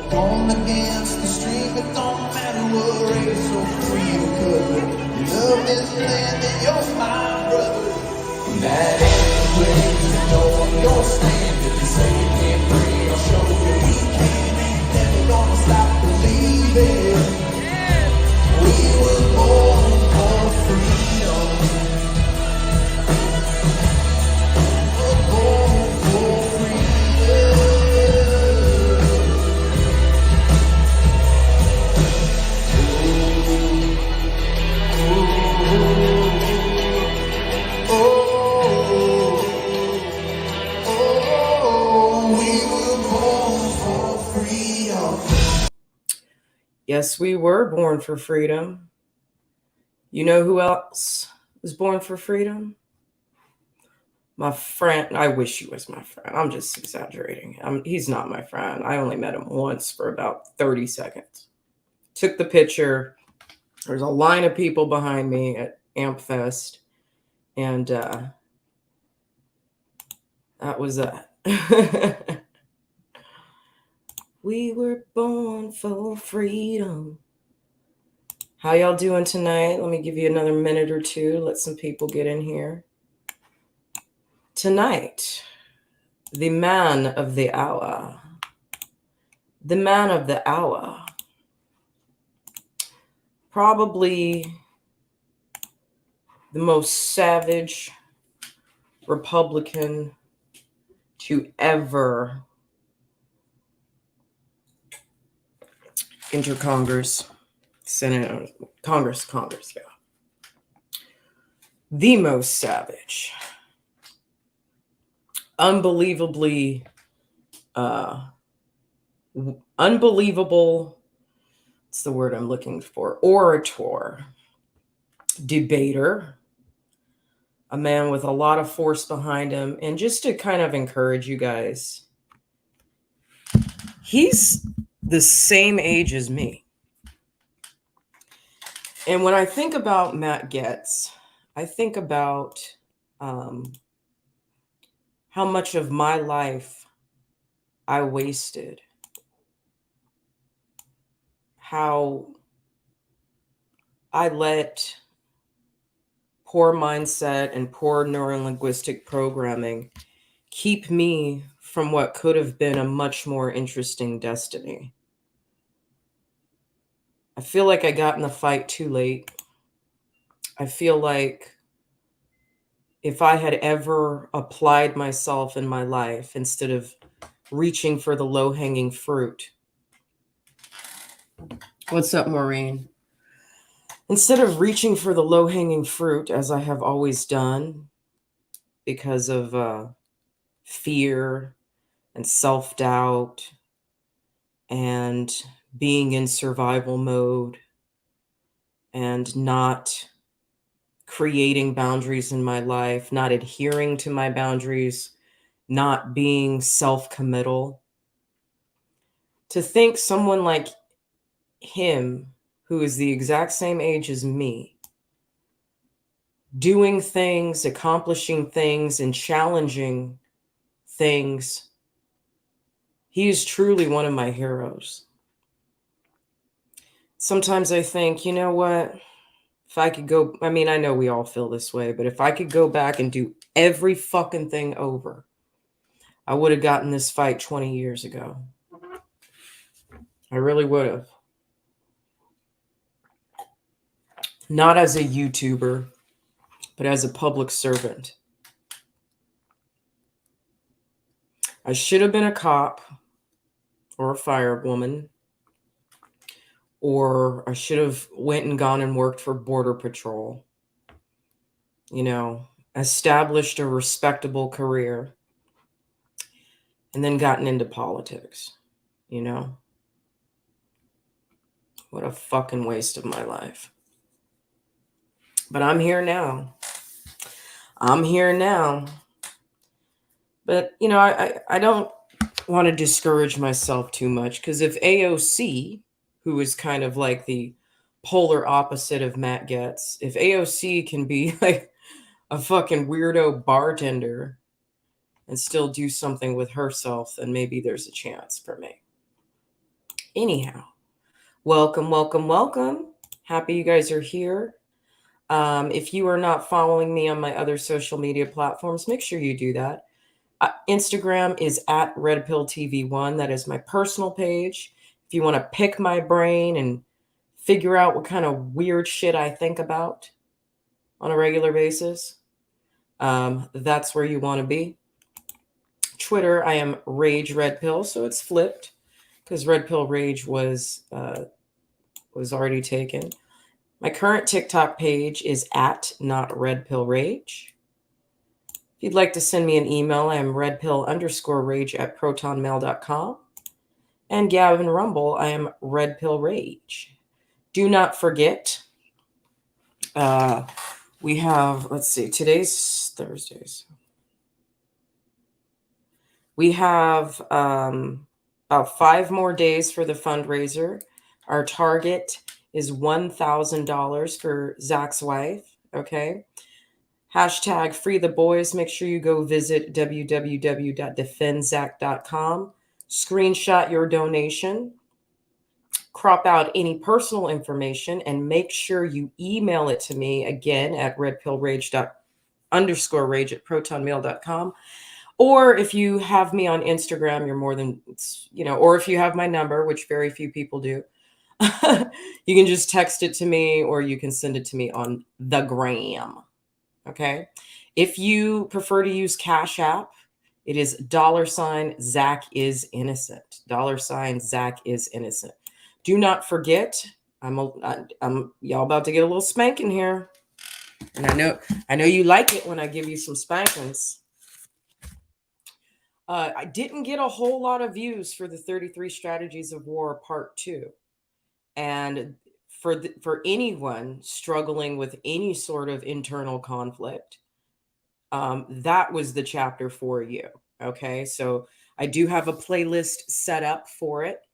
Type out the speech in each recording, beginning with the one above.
Going against the stream, it don't matter what race or creed or color. You love this land and you're my brother. That anyway, you know your stand. If you say you can't breathe, I'll show you we can. Ain't never gonna stop believing. We were born for freedom. We're born for freedom. Yes, we were born for freedom. You know who else was born for freedom? My friend. I wish he was my friend. I'm just exaggerating. He's not my friend. I only met him once for about 30 seconds. Took the picture. There's a line of people behind me at AmpFest. And that was that. We were born for freedom. How y'all doing tonight? Let me give you another minute or two. Let some people get in here. Tonight, the man of the hour. The man of the hour. Probably the most savage Republican to ever enter Congress, Senate, Congress, yeah. The most savage. Unbelievably, unbelievable, what's the word I'm looking for? Orator, debater, a man with a lot of force behind him. And just to kind of encourage you guys, he's the same age as me. And when I think about Matt Gaetz, I think about how much of my life I wasted, how I let poor mindset and poor neurolinguistic programming keep me from what could have been a much more interesting destiny. I feel like I got in the fight too late. I feel like if I had ever applied myself in my life instead of reaching for the low-hanging fruit. What's up, Maureen? Instead of reaching for the low-hanging fruit, as I have always done, because of fear and self-doubt and being in survival mode and not creating boundaries in my life, not adhering to my boundaries, not being self-committal, to think someone like him, who is the exact same age as me, doing things, accomplishing things, and challenging things, he is truly one of my heroes. Sometimes I think, you know what? If I could go, I mean, I know we all feel this way, but if I could go back and do every fucking thing over, I would have gotten this fight 20 years ago. I really would have. Not as a YouTuber, but as a public servant. I should have been a cop or a firewoman, or I should have went and gone and worked for Border Patrol, you know, established a respectable career, and then gotten into politics, you know. What a fucking waste of my life. But I'm here now. But, you know, I don't want to discourage myself too much, because if AOC, who is kind of like the polar opposite of Matt Gaetz, if AOC can be like a fucking weirdo bartender and still do something with herself, then maybe there's a chance for me. Anyhow, welcome, welcome, welcome. Happy you guys are here. If you are not following me on my other social media platforms, make sure you do that. Instagram is at RedPillTV1. That is my personal page. If you want to pick my brain and figure out what kind of weird shit I think about on a regular basis, that's where you want to be. Twitter, I am Rage Red Pill, so it's flipped because Red Pill Rage was already taken. My current TikTok page is at Not Red Pill Rage. If you'd like to send me an email, I am redpill_rage@protonmail.com. And Gavin Rumble, I am Red Pill Rage. Do not forget, we have, let's see, today's Thursdays. We have about 5 more days for the fundraiser. Our target is $1,000 for Zach's wife. Okay. Hashtag free the boys. Make sure you go visit www.defendzach.com. Screenshot your donation. Crop out any personal information and make sure you email it to me again at redpillrage_rage@protonmail.com. Or if you have me on Instagram, you're more than, or if you have my number, which very few people do, you can just text it to me or you can send it to me on the gram. Okay. If you prefer to use Cash App, it is $Zach is innocent. $Zach is innocent. Do not forget, I'm y'all about to get a little spanking here. And I know you like it when I give you some spankings. I didn't get a whole lot of views for the 33 Strategies of War Part 2. And for anyone struggling with any sort of internal conflict, that was the chapter for you. Okay, so I do have a playlist set up for it.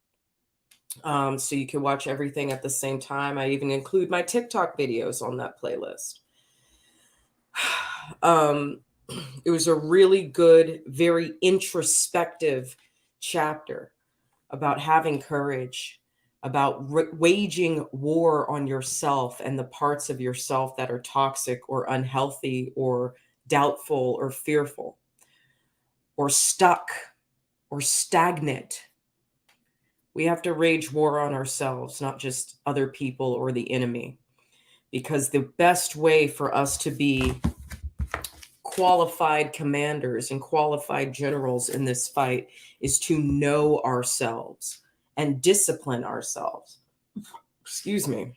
So you can watch everything at the same time. I even include my TikTok videos on that playlist. It was a really good, very introspective chapter about having courage, about waging war on yourself and the parts of yourself that are toxic or unhealthy or doubtful or fearful or stuck or stagnant. We have to wage war on ourselves, not just other people or the enemy, because the best way for us to be qualified commanders and qualified generals in this fight is to know ourselves and discipline ourselves. Excuse me.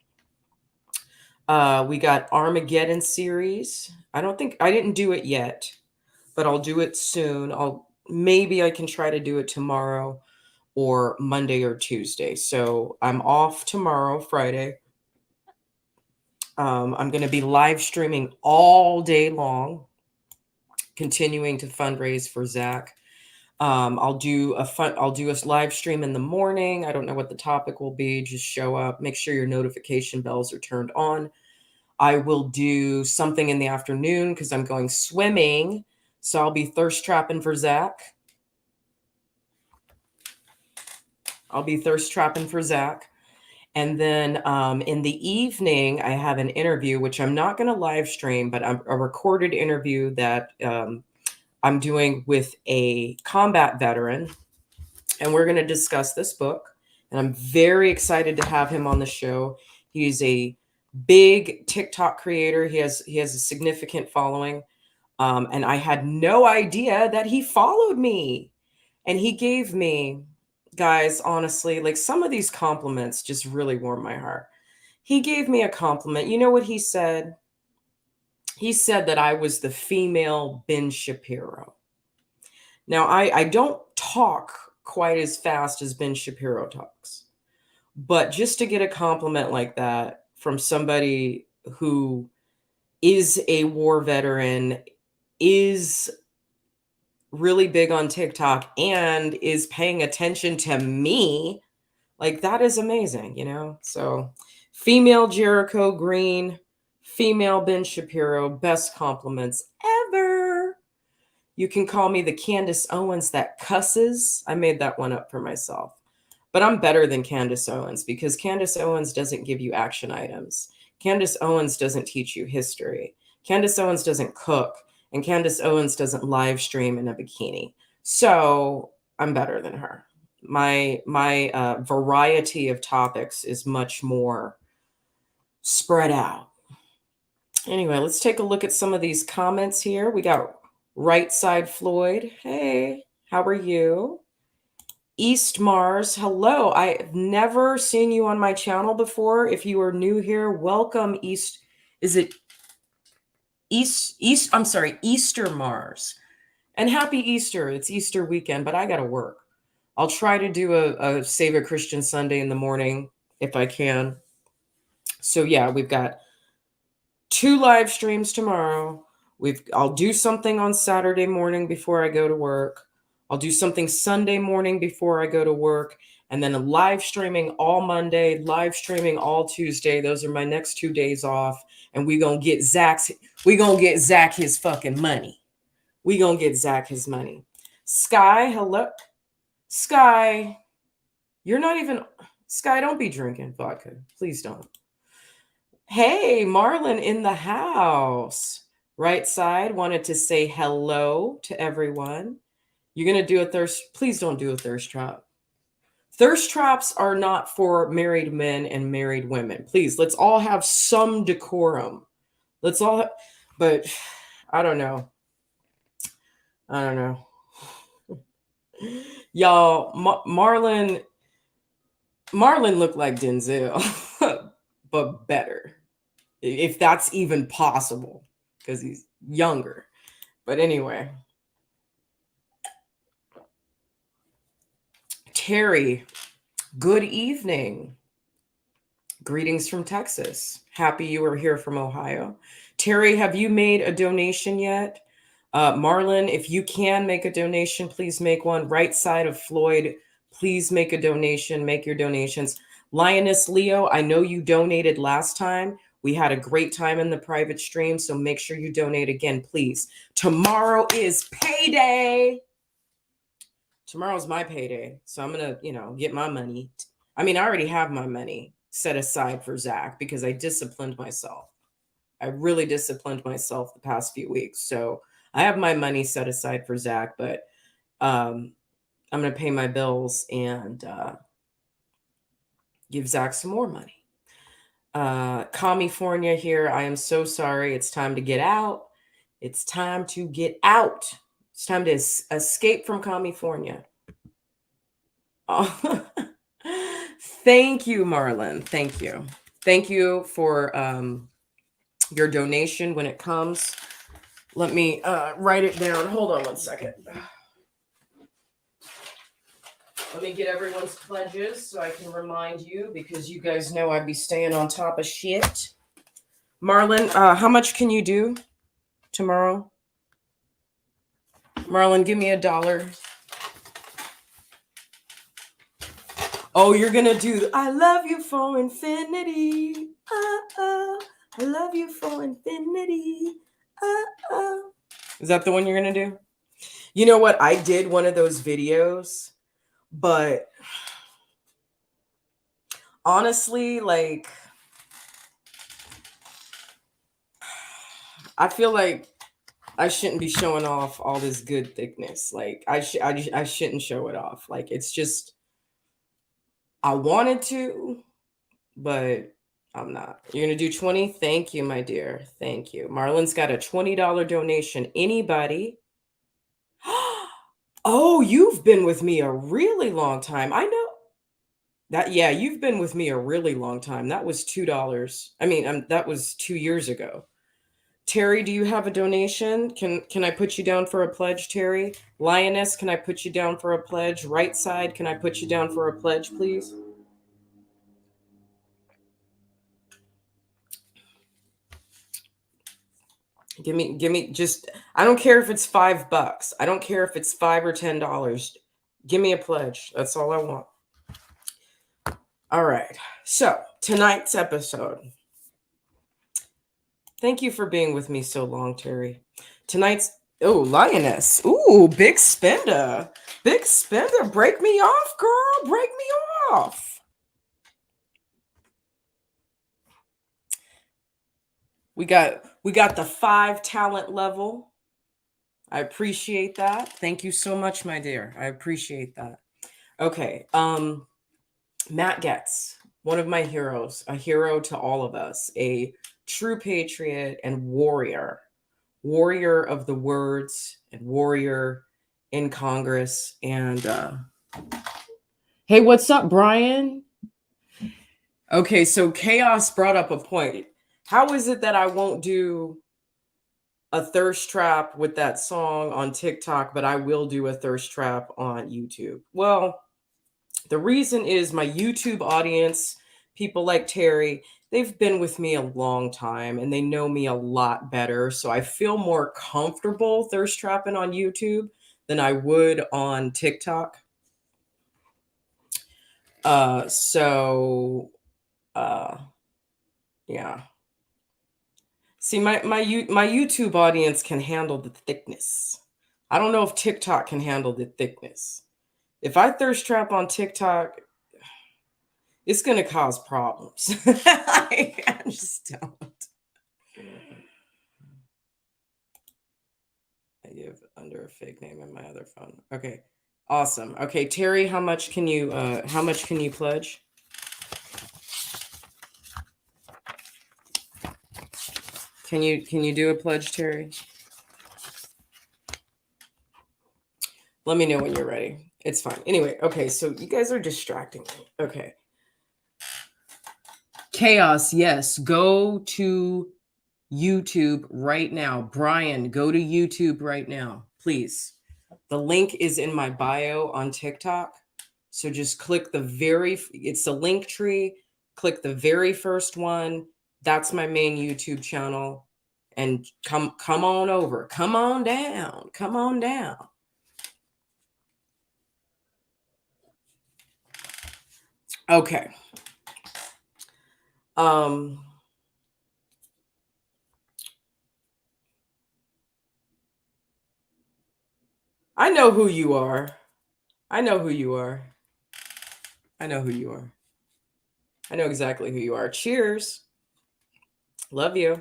We got Armageddon series. I didn't do it yet, but I'll do it soon. Maybe I can try to do it tomorrow or Monday or Tuesday. So I'm off tomorrow, Friday. I'm going to be live streaming all day long, continuing to fundraise for Zach. I'll do a live stream in the morning. I don't know what the topic will be. Just show up. Make sure your notification bells are turned on. I will do something in the afternoon because I'm going swimming. So I'll be thirst trapping for Zach. And then in the evening, I have an interview, which I'm not going to live stream, but a recorded interview that I'm doing with a combat veteran. And we're going to discuss this book. And I'm very excited to have him on the show. He's a big TikTok creator. He has a significant following. And I had no idea that he followed me. And he gave me, guys, honestly, like some of these compliments just really warm my heart. He gave me a compliment. You know what he said? He said that I was the female Ben Shapiro. Now, I don't talk quite as fast as Ben Shapiro talks, but just to get a compliment like that from somebody who is a war veteran, is really big on TikTok, and is paying attention to me, like that is amazing, So female Jericho Green, female Ben Shapiro, best compliments ever. You can call me the Candace Owens that cusses. I made that one up for myself. But I'm better than Candace Owens because Candace Owens doesn't give you action items. Candace Owens doesn't teach you history. Candace Owens doesn't cook. And Candace Owens doesn't live stream in a bikini. So I'm better than her. My variety of topics is much more spread out. Anyway, let's take a look at some of these comments here. We got Right Side Floyd. Hey, how are you? East Mars, hello. I've never seen you on my channel before. If you are new here, welcome. East, is it East? I'm sorry, Easter Mars. And happy Easter. It's Easter weekend, but I got to work. I'll try to do a Save a Christian Sunday in the morning if I can. So yeah, we've got 2 live streams tomorrow. I'll do something on Saturday morning before I go to work. I'll do something Sunday morning before I go to work, and then a live streaming all Monday, live streaming all Tuesday. Those are my next 2 days off, and we gonna get Zach his fucking money. We gonna get Zach his money. Sky, hello, Sky. You're not even Sky. Don't be drinking vodka, please don't. Hey, Marlon in the house. Right Side wanted to say hello to everyone. You're going to do a thirst. Please don't do a thirst trap. Thirst traps are not for married men and married women. Please, let's all have some decorum. Let's all, but I don't know. Y'all, Marlon looked like Denzel, but better. If that's even possible, because he's younger. But anyway. Terry, good evening. Greetings from Texas. Happy you are here from Ohio. Terry, have you made a donation yet? Marlon, if you can make a donation, please make one. Right Side of Floyd, please make a donation. Make your donations. Lioness Leo, I know you donated last time. We had a great time in the private stream, so make sure you donate again, please. Tomorrow is payday. Tomorrow's my payday, so I'm going to, get my money. I mean, I already have my money set aside for Zach because I disciplined myself. I really disciplined myself the past few weeks. So I have my money set aside for Zach, but I'm going to pay my bills and give Zach some more money. California here. I am so sorry. It's time to get out. It's time to get out. It's time to escape from California. Oh, thank you, Marlon. Thank you. Thank you for your donation when it comes. Let me write it down. Hold on one second. Let me get everyone's pledges so I can remind you, because you guys know I'd be staying on top of shit. Marlon, how much can you do tomorrow? Marlon, give me $1. Oh, you're going to do, I love you for infinity. I love you for infinity. Is that the one you're going to do? You know what? I did one of those videos, but honestly, like, I feel like I shouldn't be showing off all this good thickness. Like, I shouldn't show it off. Like, it's just, I wanted to, but I'm not. You're going to do 20? Thank you, my dear. Thank you. Marlon's got a $20 donation. Anybody? Oh, you've been with me a really long time. I know that. Yeah, you've been with me a really long time. That was $2. I mean, that was 2 years ago. Terry, do you have a donation? Can I put you down for a pledge, Terry? Lioness, can I put you down for a pledge? Right Side, can I put you down for a pledge, please? Give me just, I don't care if it's $5. I don't care if it's $5 or $10. Give me a pledge. That's all I want. All right. So tonight's episode. Thank you for being with me so long, Terry. Tonight's, Lioness. Ooh, big spender. Big spender. Break me off, girl. Break me off. We got the 5 talent level. I appreciate that. Thank you so much, my dear. I appreciate that. Okay. Matt Getz, one of my heroes, a hero to all of us, a true patriot and warrior of the words and warrior in Congress. And hey, what's up, Brian? Okay, so Chaos brought up a point. How is it that I won't do a thirst trap with that song on TikTok, but I will do a thirst trap on YouTube? Well, the reason is my YouTube audience, people like Terry, they've been with me a long time and they know me a lot better. So I feel more comfortable thirst trapping on YouTube than I would on TikTok. Yeah. See, my YouTube audience can handle the thickness. I don't know if TikTok can handle the thickness. If I thirst trap on TikTok, it's going to cause problems. I just don't. I give under a fake name in my other phone. Okay. Awesome. Okay, Terry, how much can you pledge? Can you do a pledge, Terry? Let me know when you're ready. It's fine. Anyway, okay, so you guys are distracting me. Okay. Chaos, yes. Go to YouTube right now. Brian, go to YouTube right now, please. The link is in my bio on TikTok. So just click it's a link tree. Click the very first one. That's my main YouTube channel. And come on over. Come on down. Come on down. Okay. I know who you are. I know who you are. I know who you are. I know exactly who you are. Cheers. Love you.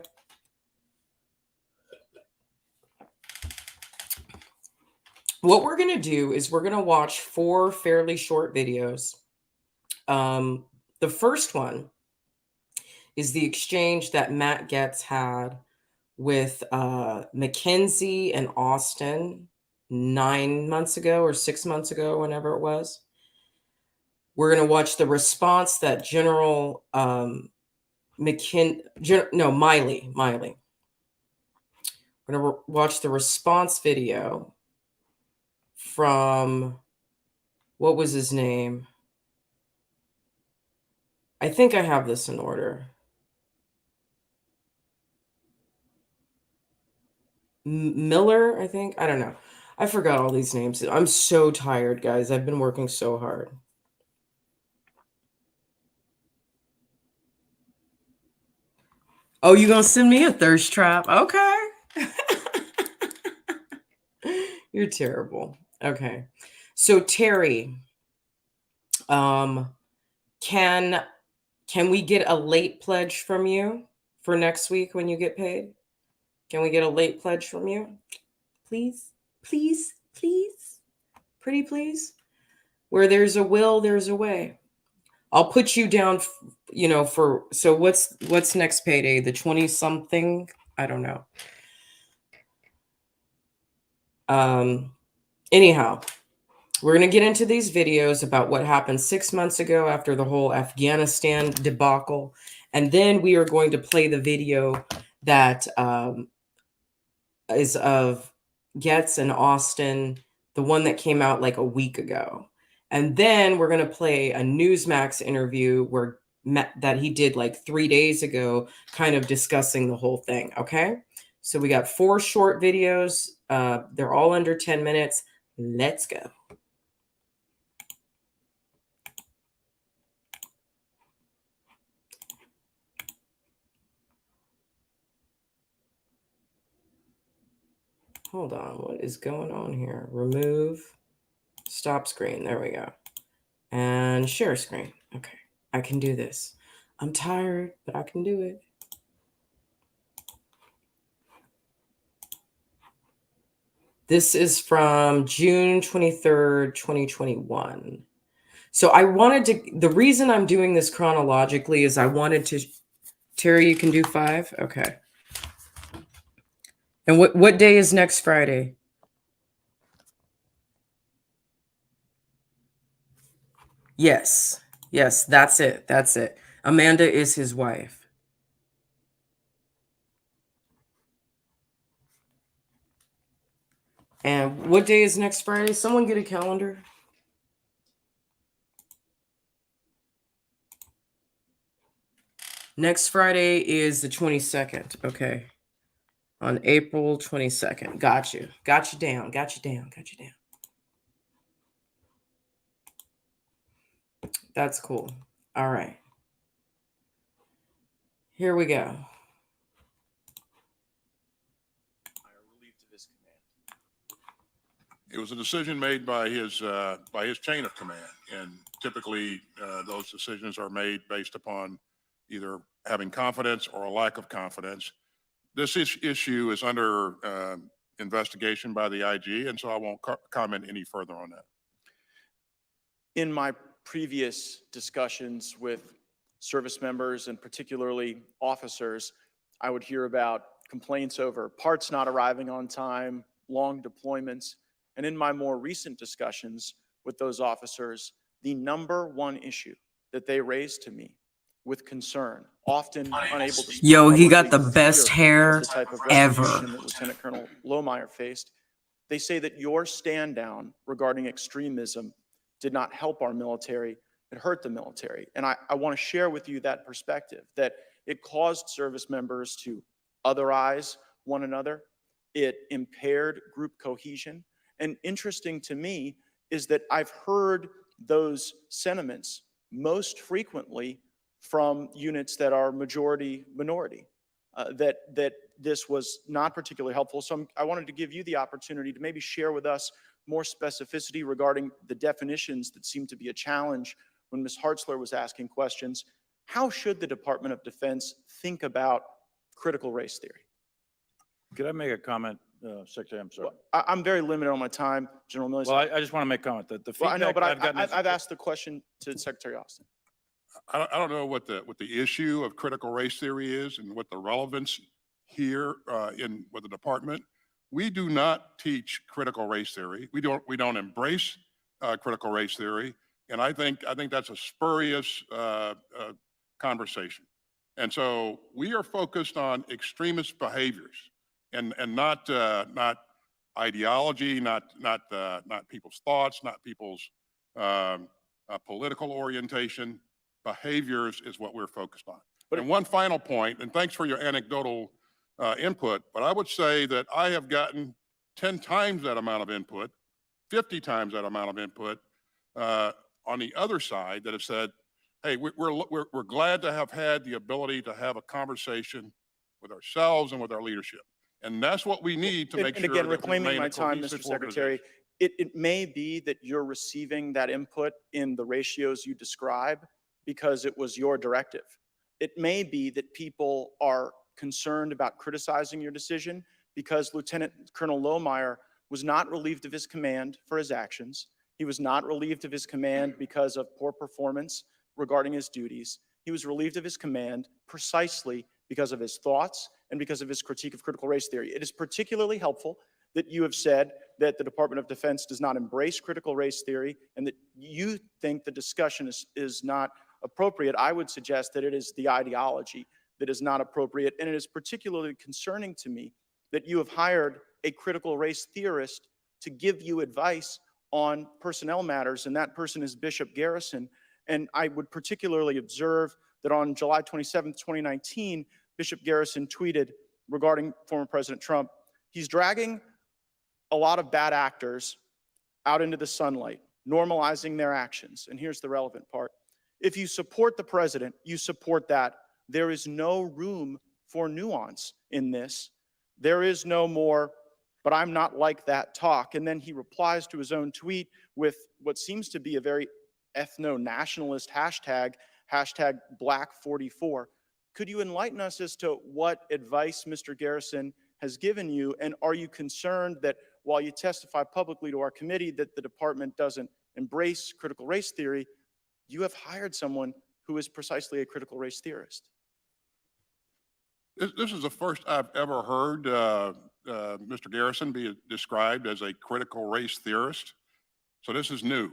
What we're going to do is we're going to watch 4 fairly short videos. The first one is the exchange that Matt Getz had with Mackenzie and Austin 9 months ago or 6 months ago, whenever it was. We're going to watch the response that General Miley. We're going to watch the response video from, what was his name? I think I have this in order. Miller, I think. I don't know. I forgot all these names. I'm so tired, guys. I've been working so hard. Oh, you gonna send me a thirst trap? Okay. You're terrible. Okay. So Terry, can we get a late pledge from you for next week when you get paid? Can we get a late pledge from you? Please? Please? Please? Pretty please? Where there's a will, there's a way. I'll put you down, for, so what's next payday? The 20 something? I don't know. Anyhow, we're going to get into these videos about what happened 6 months ago after the whole Afghanistan debacle. And then we are going to play the video that is of Getz and Austin, the one that came out like a week ago. And then we're going to play a Newsmax interview that he did like 3 days ago, kind of discussing the whole thing. Okay. So we got 4 short videos. They're all under 10 minutes. Let's go. Hold on. What is going on here? Remove. Stop screen. There we go. And share screen. Okay, I can do this. I'm tired, but I can do it. This is from June 23rd, 2021. So I wanted to, the reason I'm doing this chronologically is I wanted to, Terry, you can do 5? Okay. And what day is next Friday? Yes. Yes, that's it. That's it. Amanda is his wife. And what day is next Friday? Someone get a calendar. Next Friday is the 22nd. Okay. On April 22nd. Got you. Got you down. Got you down. Got you down. That's cool. All right. Here we go. It was a decision made by his chain of command, and typically those decisions are made based upon either having confidence or a lack of confidence. This issue is under investigation by the IG, and so I won't comment any further on that. In my previous discussions with service members and particularly officers, I would hear about complaints over parts not arriving on time, long deployments. And in my more recent discussions with those officers, the number one issue that they raised to me with concern, often unable to speak Yo, he got the publicly best for hair the type of ever. retribution that Lieutenant Colonel Lohmeyer faced. They say that your stand down regarding extremism did not help our military, it hurt the military. And I want to share with you that perspective, that it caused service members to otherize one another. It impaired group cohesion. And interesting to me is that I've heard those sentiments most frequently from units that are majority minority, that this was not particularly helpful. So I wanted to give you the opportunity to maybe share with us more specificity regarding the definitions that seem to be a challenge when Ms. Hartzler was asking questions. How should the Department of Defense think about critical race theory? Could I make a comment, Secretary? I'm sorry. Well, I'm very limited on my time, General Milley. Well, I just want to make a comment that the feedback I know, but I've gotten I've asked the question to Secretary Austin. I don't know what the issue of critical race theory is and what the relevance here with the department. We do not teach critical race theory. We don't embrace critical race theory, and I think that's a spurious conversation. And so we are focused on extremist behaviors and not ideology, not people's thoughts, not people's political orientation. Behaviors is what we're focused on. And one final point, and thanks for your anecdotal input, but I would say that I have gotten 10 times that amount of input, 50 times that amount of input on the other side that have said, hey, we're glad to have had the ability to have a conversation with ourselves and with our leadership. And that's what we need to make sure. And again, reclaiming my time, Mr. Secretary, it may be that you're receiving that input in the ratios you describe because it was your directive. It may be that people are concerned about criticizing your decision because Lieutenant Colonel Lohmeyer was not relieved of his command for his actions. He was not relieved of his command because of poor performance regarding his duties. He was relieved of his command precisely because of his thoughts and because of his critique of critical race theory. It is particularly helpful that you have said that the Department of Defense does not embrace critical race theory and that you think the discussion is not appropriate. I would suggest that it is the ideology that is not appropriate, and it is particularly concerning to me that you have hired a critical race theorist to give you advice on personnel matters, and that person is Bishop Garrison. And I would particularly observe that on July 27, 2019, Bishop Garrison tweeted regarding former President Trump, he's dragging a lot of bad actors out into the sunlight, normalizing their actions. And here's the relevant part. If you support the president, you support that. There is no room for nuance in this. There is no more, but I'm not like that talk. And then he replies to his own tweet with what seems to be a very ethno-nationalist hashtag, hashtag Black44. Could you enlighten us as to what advice Mr. Garrison has given you? And are you concerned that while you testify publicly to our committee that the department doesn't embrace critical race theory, you have hired someone who is precisely a critical race theorist? This is the first I've ever heard Mr. Garrison be described as a critical race theorist. So this is new.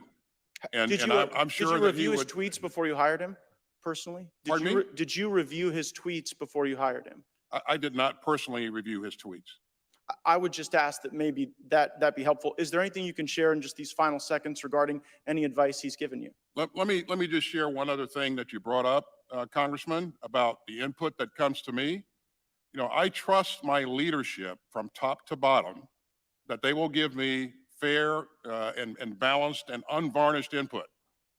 And I'm sure did you that review he his would. tweets before you hired him personally? Pardon me? Did you review his tweets before you hired him? I did not personally review his tweets. I would just ask that maybe that be helpful. Is there anything you can share in just these final seconds regarding any advice he's given you? Let me just share one other thing that you brought up, Congressman, about the input that comes to me. You know, I trust my leadership from top to bottom that they will give me fair and balanced and unvarnished input.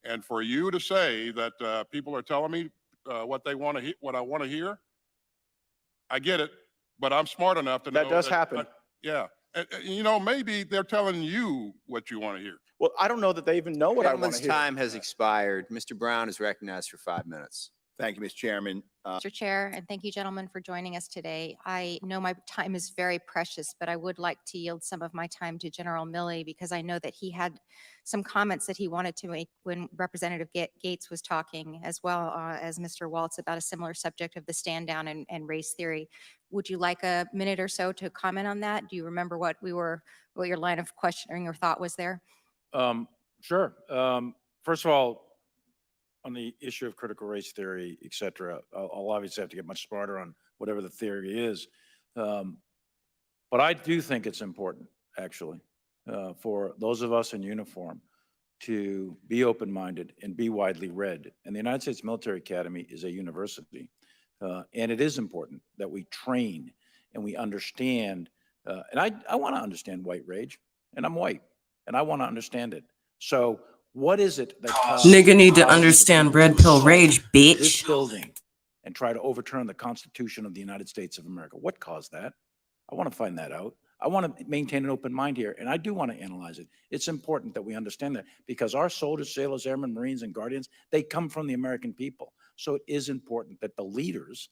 And for you to say that people are telling me what they want to what I want to hear, I get it, but I'm smart enough to know That does happen. Yeah. You know, maybe they're telling you what you want to hear. Well, I don't know that they even know what I want Gentleman's to hear. time has expired. Mr. Brown is recognized for 5 minutes. Thank you, Mr. Chairman. Mr. Chair, and thank you, gentlemen, for joining us today. I know my time is very precious, but I would like to yield some of my time to General Milley because I know that he had some comments that he wanted to make when Representative Gates was talking, as well as Mr. Waltz, about a similar subject of the stand down and race theory. Would you like a minute or so to comment on that? Do you remember what your line of questioning or thought was there? Sure. First of all, on the issue of critical race theory, et cetera, I'll obviously have to get much smarter on whatever the theory is. But I do think it's important, actually, for those of us in uniform to be open-minded and be widely read. And the United States Military Academy is a university. And it is important that we train and we understand. And I want to understand white rage, and I'm white, and I want to understand it. So what is it that Nigga need to understand red pill rage, this bitch. building and try to overturn the Constitution of the United States of America? What caused that? I want to find that out. I want to maintain an open mind here, and I do want to analyze it. It's important that we understand that because our soldiers, sailors, airmen, Marines, and Guardians, they come from the American people. So it is important that the leaders,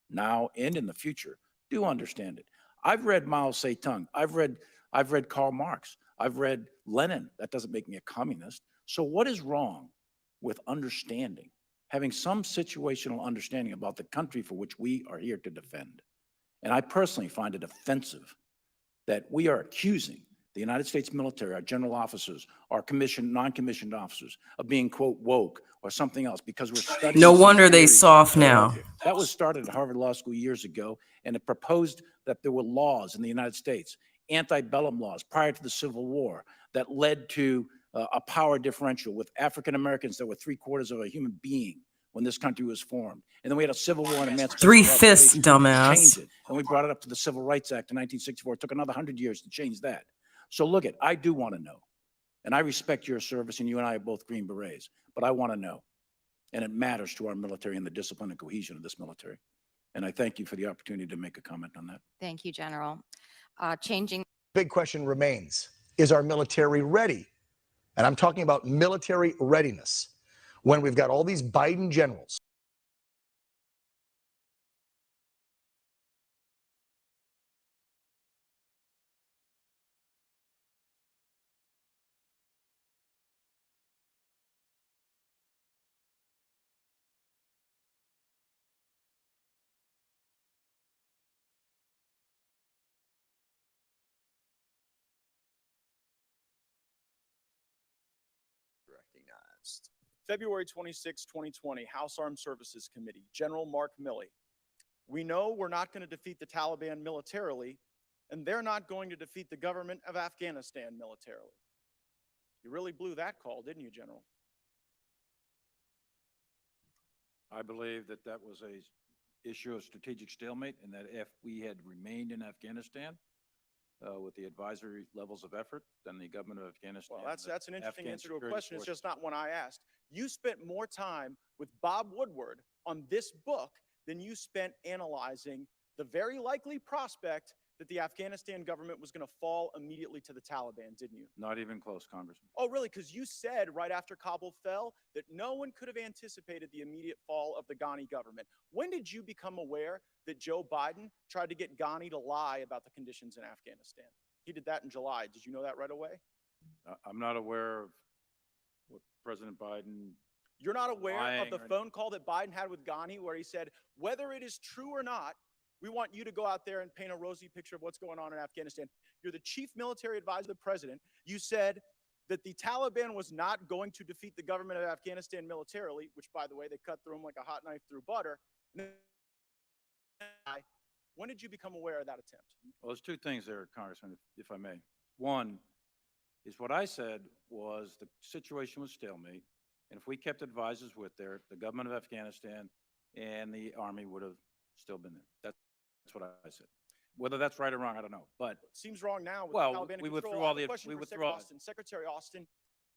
now and in the future, do understand it. I've read Mao Zedong. I've read Karl Marx. I've read Lenin. That doesn't make me a communist. So what is wrong with understanding, having some situational understanding about the country for which we are here to defend? And I personally find it offensive that we are accusing the United States military, our general officers, our commissioned, non-commissioned officers of being, quote, woke or something else because we're studying. No some wonder they theories soft now. That was started at Harvard Law School years ago, and it proposed that there were laws in the United States, antebellum laws prior to the Civil War, that led to a power differential with African Americans that were 3/4 of a human being when this country was formed. And then we had a Civil War and emancipation. 3/5, dumbass. Changed it. And we brought it up to the Civil Rights Act in 1964. It took another 100 years to change that. So look it, I do want to know. And I respect your service, and you and I are both Green Berets, but I want to know. And it matters to our military and the discipline and cohesion of this military. And I thank you for the opportunity to make a comment on that. Thank you, General. Changing. Big question remains, is our military ready? And I'm talking about military readiness. When we've got all these Biden generals Recognized. February 26, 2020, House Armed Services Committee, General Mark Milley. We know we're not going to defeat the Taliban militarily, and they're not going to defeat the government of Afghanistan militarily. You really blew that call, didn't you, General? I believe that that was a issue of strategic stalemate, and that if we had remained in Afghanistan with the advisory levels of effort, then the government of Afghanistan. Well, that's an interesting Afghan answer to a security question. It's forces- just not one I asked. You spent more time with Bob Woodward on this book than you spent analyzing the very likely prospect that the Afghanistan government was going to fall immediately to the Taliban, didn't you? Not even close, Congressman. Oh, really? Because you said right after Kabul fell that no one could have anticipated the immediate fall of the Ghani government. When did you become aware that Joe Biden tried to get Ghani to lie about the conditions in Afghanistan? He did that in July. Did you know that right away? I'm not aware of what President Biden. You're not aware of lying the or- phone call that Biden had with Ghani where he said, whether it is true or not, we want you to go out there and paint a rosy picture of what's going on in Afghanistan. You're the chief military advisor of the president. You said that the Taliban was not going to defeat the government of Afghanistan militarily, which, by the way, they cut through them like a hot knife through butter. When did you become aware of that attempt? Well, there's two things there, Congressman, if I may. One is what I said was the situation was stalemate, and if we kept advisors with there, the government of Afghanistan and the Army would have still been there. That's what I said. Whether that's right or wrong, I don't know. But It seems wrong now with Well, the Taliban in we control. withdrew I all have a the- question we for withdrew Secretary all- Austin. Secretary Austin,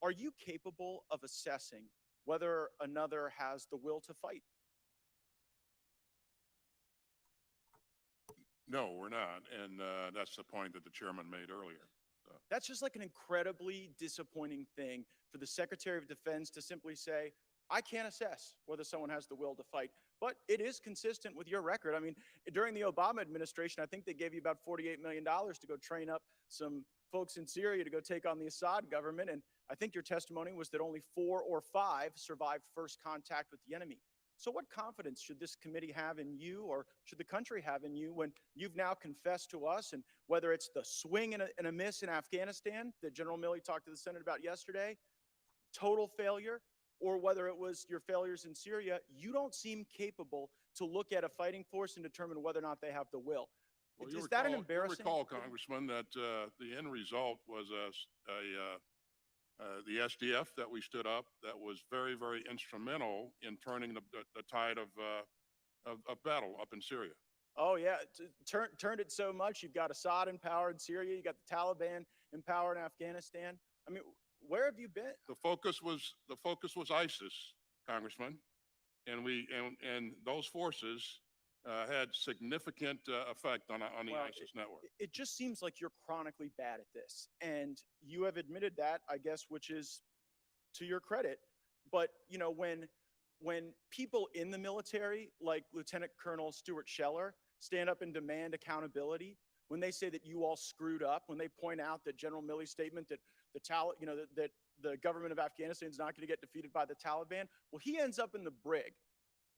are you capable of assessing whether another has the will to fight? No, we're not. And that's the point that the chairman made earlier. That's just like an incredibly disappointing thing for the Secretary of Defense to simply say, I can't assess whether someone has the will to fight, but it is consistent with your record. I mean, during the Obama administration, I think they gave you about $48 million to go train up some folks in Syria to go take on the Assad government. And I think your testimony was that only 4 or 5 survived first contact with the enemy. So what confidence should this committee have in you, or should the country have in you, when you've now confessed to us, and whether it's the swing and a miss in Afghanistan that General Milley talked to the Senate about yesterday, total failure, or whether it was your failures in Syria, you don't seem capable to look at a fighting force and determine whether or not they have the will. Well, Is that an embarrassing? You recall, Congressman, that the end result was the SDF that we stood up that was very, very instrumental in turning the tide of battle up in Syria. Oh yeah, turned it so much. You've got Assad in power in Syria. You got the Taliban in power in Afghanistan. I mean, where have you been? The focus was ISIS, Congressman, and those forces had significant effect on the Well, ISIS network. It just seems like you're chronically bad at this, and you have admitted that, I guess, which is to your credit. But you know, when people in the military, like Lieutenant Colonel Stuart Scheller, stand up and demand accountability, when they say that you all screwed up, when they point out that General Milley's statement that that the government of Afghanistan is not going to get defeated by the Taliban, well, he ends up in the brig,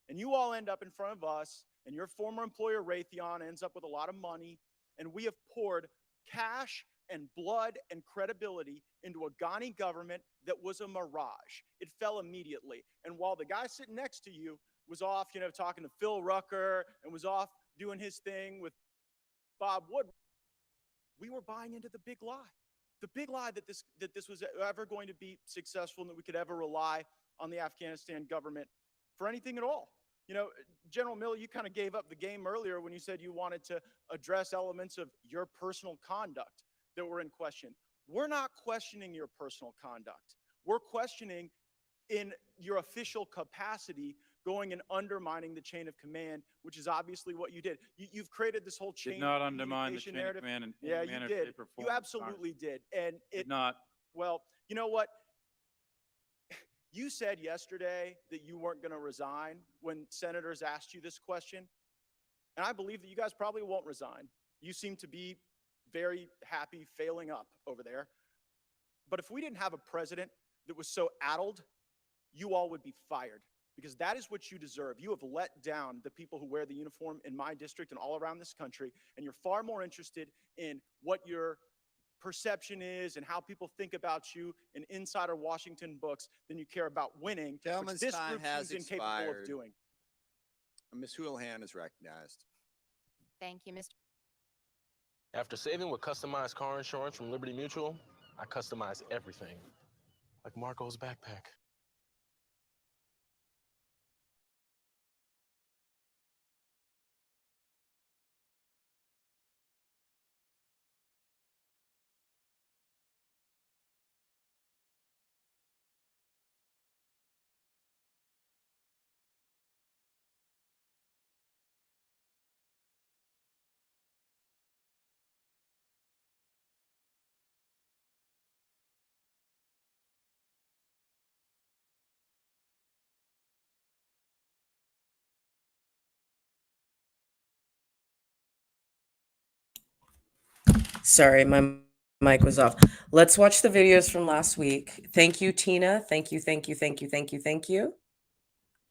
and you all end up in front of us, and your former employer Raytheon ends up with a lot of money, and we have poured cash and blood and credibility into a Ghani government that was a mirage. It fell immediately. And while the guy sitting next to you was off, talking to Phil Rucker and was off doing his thing with Bob Wood, we were buying into the big lie. The big lie that this was ever going to be successful and that we could ever rely on the Afghanistan government for anything at all. General Milley, you kind of gave up the game earlier when you said you wanted to address elements of your personal conduct that were in question. We're not questioning your personal conduct. We're questioning in your official capacity going and undermining the chain of command, which is obviously what you did. You've created this whole chain Did not of undermine the communication chain of narrative. command in Yeah, any you manner, did. shape, or You form, absolutely did. And Did not. well, you know what? You said yesterday that you weren't going to resign when senators asked you this question. And I believe that you guys probably won't resign. You seem to be very happy failing up over there. But if we didn't have a president that was so addled, you all would be fired, because that is what you deserve. You have let down the people who wear the uniform in my district and all around this country, and you're far more interested in what your perception is and how people think about you in insider Washington books than you care about winning, which Gentleman's this time group has seems incapable expired. of doing. Ms. Houlihan is recognized. Thank you, Mr. After saving with customized car insurance from Liberty Mutual, I customize everything, like Marco's backpack. Sorry, my mic was off. Let's watch the videos from last week. Thank you, Tina. Thank you, thank you, thank you, thank you, thank you.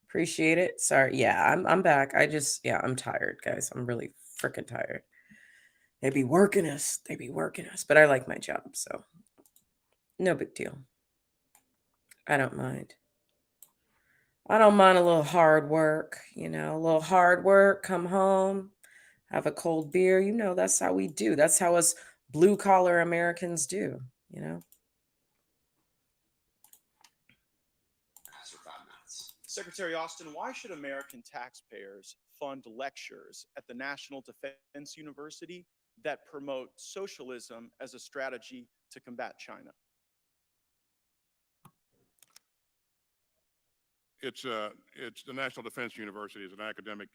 Appreciate it. Sorry. Yeah, I'm back. I'm tired, guys. I'm really freaking tired. They be working us. They be working us. But I like my job, so no big deal. I don't mind. I don't mind a little hard work, a little hard work, come home, have a cold beer. That's how we do. That's how us blue collar Americans do. Secretary Austin, why should American taxpayers fund lectures at the National Defense University that promote socialism as a strategy to combat China? It's the National Defense University is an academic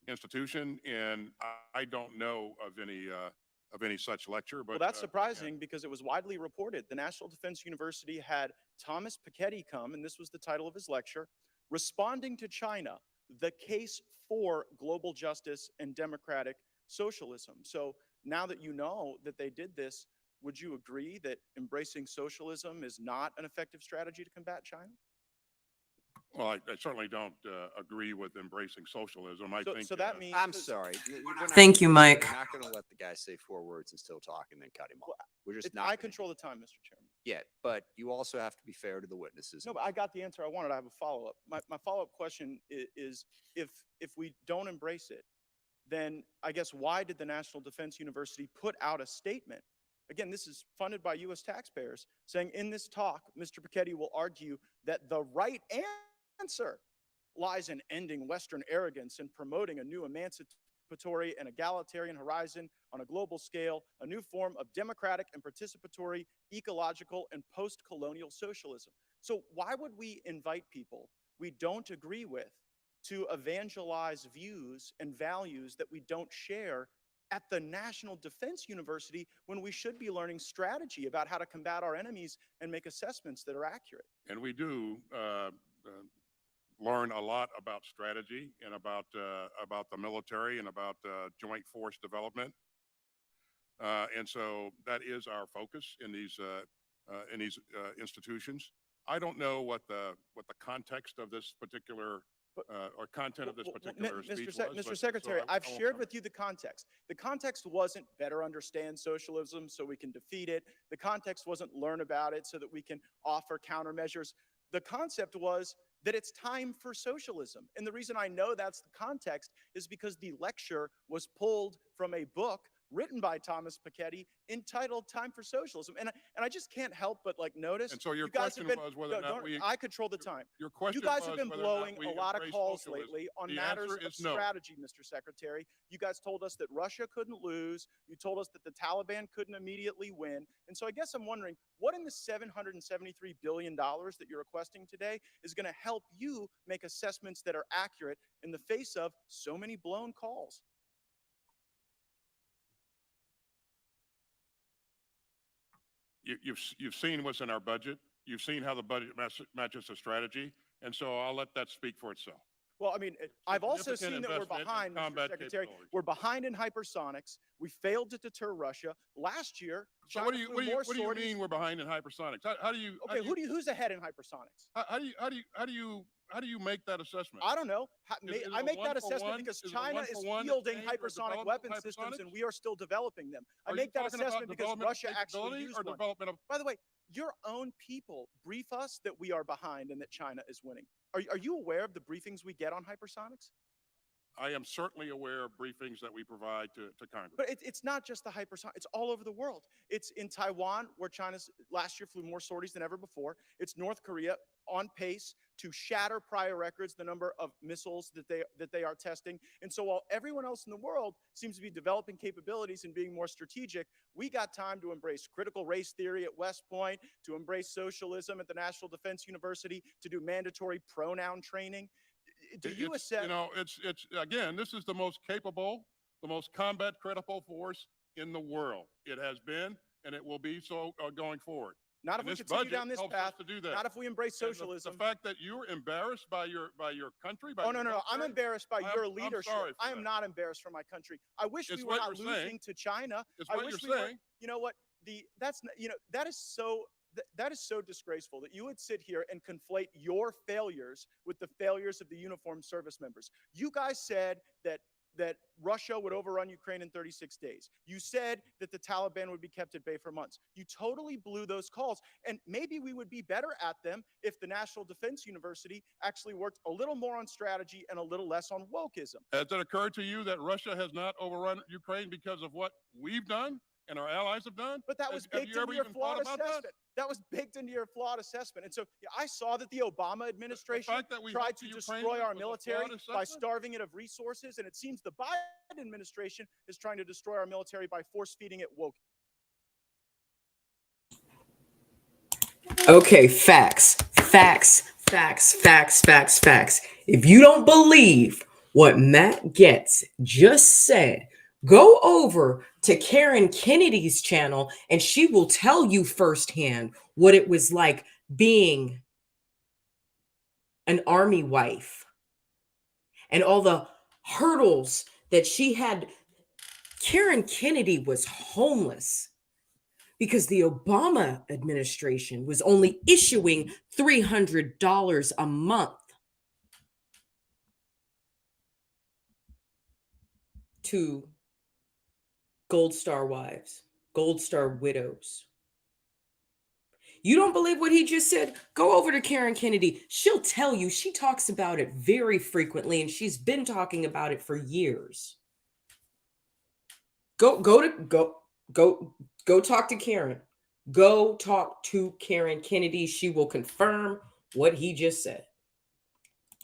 institution, and I don't know of any such lecture. But well, that's surprising because it was widely reported. The National Defense University had Thomas Piketty come, and this was the title of his lecture, Responding to China, the Case for Global Justice and Democratic Socialism. So now that you know that they did this, would you agree that embracing socialism is not an effective strategy to combat China? Well, I certainly don't agree with embracing socialism. I think so that means I'm sorry. Thank you, Mike. We're not going to let the guy say 4 words and still talk and then cut him off. We're just not. I control the time, Mr. Chairman. Yeah, but you also have to be fair to the witnesses. No, but I got the answer I wanted. I have a follow-up. My follow-up question is if we don't embrace it, then I guess why did the National Defense University put out a statement? Again, this is funded by U.S. taxpayers, saying in this talk, Mr. Piketty will argue that the right answer lies in ending Western arrogance and promoting a new emancipatory and egalitarian horizon on a global scale, a new form of democratic and participatory, ecological, and post-colonial socialism. So why would we invite people we don't agree with to evangelize views and values that we don't share at the National Defense University when we should be learning strategy about how to combat our enemies and make assessments that are accurate? And we do learn a lot about strategy and about the military and about joint force development. And so that is our focus in these institutions. I don't know what the context of this particular or content of this particular speech was. Mr. Secretary, I've shared with you the context. The context wasn't better understand socialism so we can defeat it. The context wasn't learn about it so that we can offer countermeasures. The concept was that it's time for socialism. And the reason I know that's the context is because the lecture was pulled from a book written by Thomas Piketty entitled Time for Socialism. And I just can't help but notice. And so your question was whether or not we... I control the time. Your question You guys have been was whether or not blowing we a lot of embrace calls socialism. lately on The matters answer of is no. strategy, Mr. Secretary. You guys told us that Russia couldn't lose. You told us that the Taliban couldn't immediately win. And so I guess I'm wondering, what in the $773 billion that you're requesting today is going to help you make assessments that are accurate in the face of so many blown calls? You've seen what's in our budget. You've seen how the budget matches the strategy. And so I'll let that speak for itself. Well, I mean, I've also seen that we're behind, Mr. Secretary. We're behind in hypersonics. We failed to deter Russia. Last year, So what do you mean we're behind in hypersonics? How do you? Okay, who's ahead in hypersonics? How do you make that assessment? I don't know. Is I it make that one for assessment one? because Is it China one is for one fielding exchange for hypersonic development weapon of systems, hypersonics? and we are still developing them. I Are make you that talking about assessment because development of Russia actually capability used or one. development of... By the way, your own people brief us that we are behind and that China is winning. Are you aware of the briefings we get on hypersonics? I am certainly aware of briefings that we provide to Congress. But it's not just the hypersonic. It's all over the world. It's in Taiwan, where China's last year flew more sorties than ever before. It's North Korea on pace to shatter prior records, the number of missiles that they are testing. And so while everyone else in the world seems to be developing capabilities and being more strategic, we got time to embrace critical race theory at West Point, to embrace socialism at the National Defense University, to do mandatory pronoun training. Do you assess? It's again, this is the most capable, the most combat critical force in the world. It has been, and it will be so going forward. Not if And we this continue budget down this helps us path. to do that. Not if we embrace And socialism. the fact that you're embarrassed by your country. By Oh, your no, no, no. I'm military, embarrassed by your I'm leadership. sorry for I am that. not embarrassed for my country. I wish It's we were what not you're losing saying. to China. It's I what wish you're we were, saying. you know what? That's, you know, that is so, that is so disgraceful that you would sit here and conflate your failures with the failures of the uniformed service members. You guys said that Russia would overrun Ukraine in 36 days. You said that the Taliban would be kept at bay for months. You totally blew those calls. And maybe we would be better at them if the National Defense University actually worked a little more on strategy and a little less on wokeism. Has it occurred to you that Russia has not overrun Ukraine because of what we've done and our allies have done? But that was Have baked you into ever your even thought flawed about that? assessment. That was baked into your flawed assessment. And so yeah, I saw that the Obama administration fact that we tried helped to the destroy Ukrainians our was a military flawed by assessment? starving it of resources. And it seems the Biden administration is trying to destroy our military by force feeding it woke. Okay, facts. If you don't believe what Matt Getz just said, go over to Karen Kennedy's channel and she will tell you firsthand what it was like being an army wife and all the hurdles that she had. Karen Kennedy was homeless because the Obama administration was only issuing $300 a month to Gold Star wives, Gold Star widows. You don't believe what he just said? Go over to Karen Kennedy. She'll tell you. She talks about it very frequently, and she's been talking about it for years. Go talk to Karen. Go talk to Karen Kennedy. She will confirm what he just said.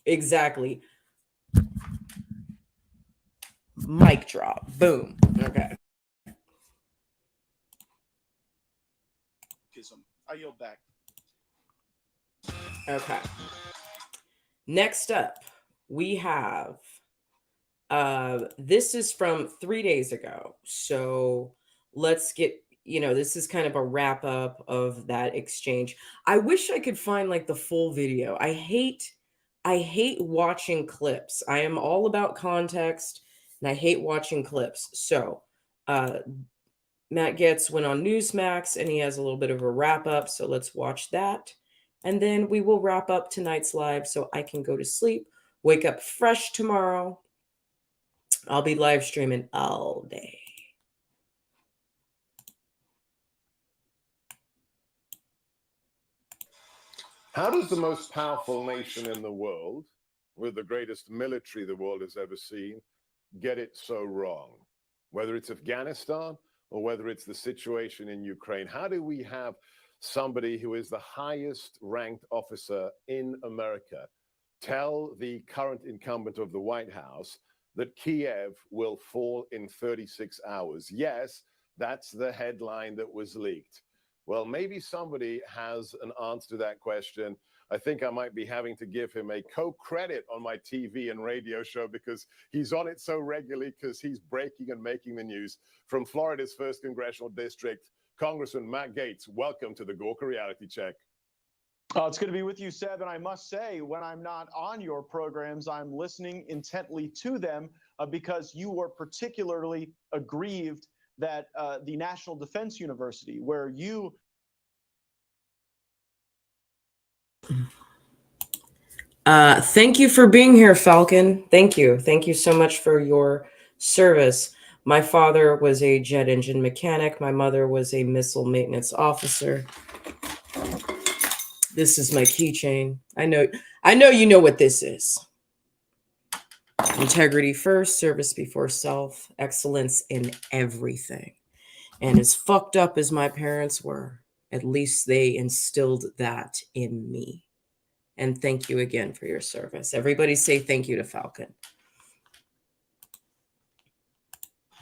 Exactly. Mic drop. Boom. Okay. I yield back. Okay. Next up, we have this is from 3 days ago. So let's get, this is kind of a wrap up of that exchange. I wish I could find like the full video. I hate watching clips. I am all about context and I hate watching clips. So Matt Getz went on Newsmax and he has a little bit of a wrap up. So let's watch that. And then we will wrap up tonight's live so I can go to sleep, wake up fresh tomorrow. I'll be live streaming all day. How does the most powerful nation in the world, with the greatest military the world has ever seen, get it so wrong? Whether it's Afghanistan or whether it's the situation in Ukraine, how do we have somebody who is the highest ranked officer in America tell the current incumbent of the White House that Kiev will fall in 36 hours? Yes, that's the headline that was leaked. Well, maybe somebody has an answer to that question. I think I might be having to give him a co-credit on my TV and radio show because he's on it so regularly because he's breaking and making the news. From Florida's 1st Congressional District, Congressman Matt Gaetz, welcome to the Gawker Reality Check. It's good to be with you, Seb. And I must say, when I'm not on your programs, I'm listening intently to them because you were particularly aggrieved that the National Defense University, where you... Thank you for being here, Falcon. Thank you. Thank you so much for your service. My father was a jet engine mechanic. My mother was a missile maintenance officer. This is my keychain. I know you know what this is. Integrity first, service before self, excellence in everything. And as fucked up as my parents were, at least they instilled that in me. And thank you again for your service. Everybody say thank you to Falcon.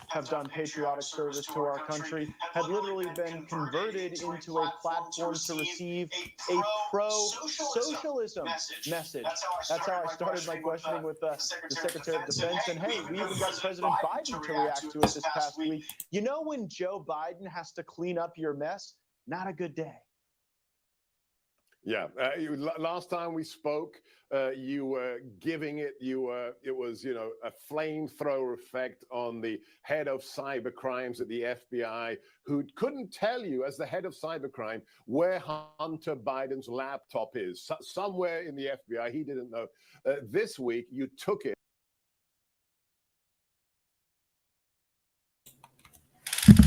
Have done patriotic service to our country, have literally been converted into a platform to receive a pro-socialism message. That's how I started my questioning with the Secretary of Defense. And hey, we even got President Biden to react to it this past week. You know when Joe Biden has to clean up your mess? Not a good day. Yeah. Last time we spoke, you were giving it, it was, a flamethrower effect on the head of cybercrimes at the FBI, who couldn't tell you, as the head of cybercrime, where Hunter Biden's laptop is. Somewhere in the FBI, he didn't know. This week, you took it.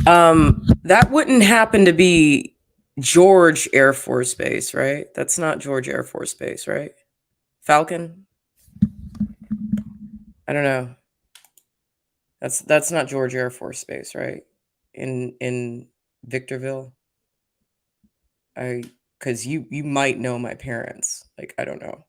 That wouldn't happen to be George Air Force Base, right? That's not George Air Force Base, right? Falcon? I don't know. That's not George Air Force Base, right? In Victorville. Because you might know my parents. Like, I don't know.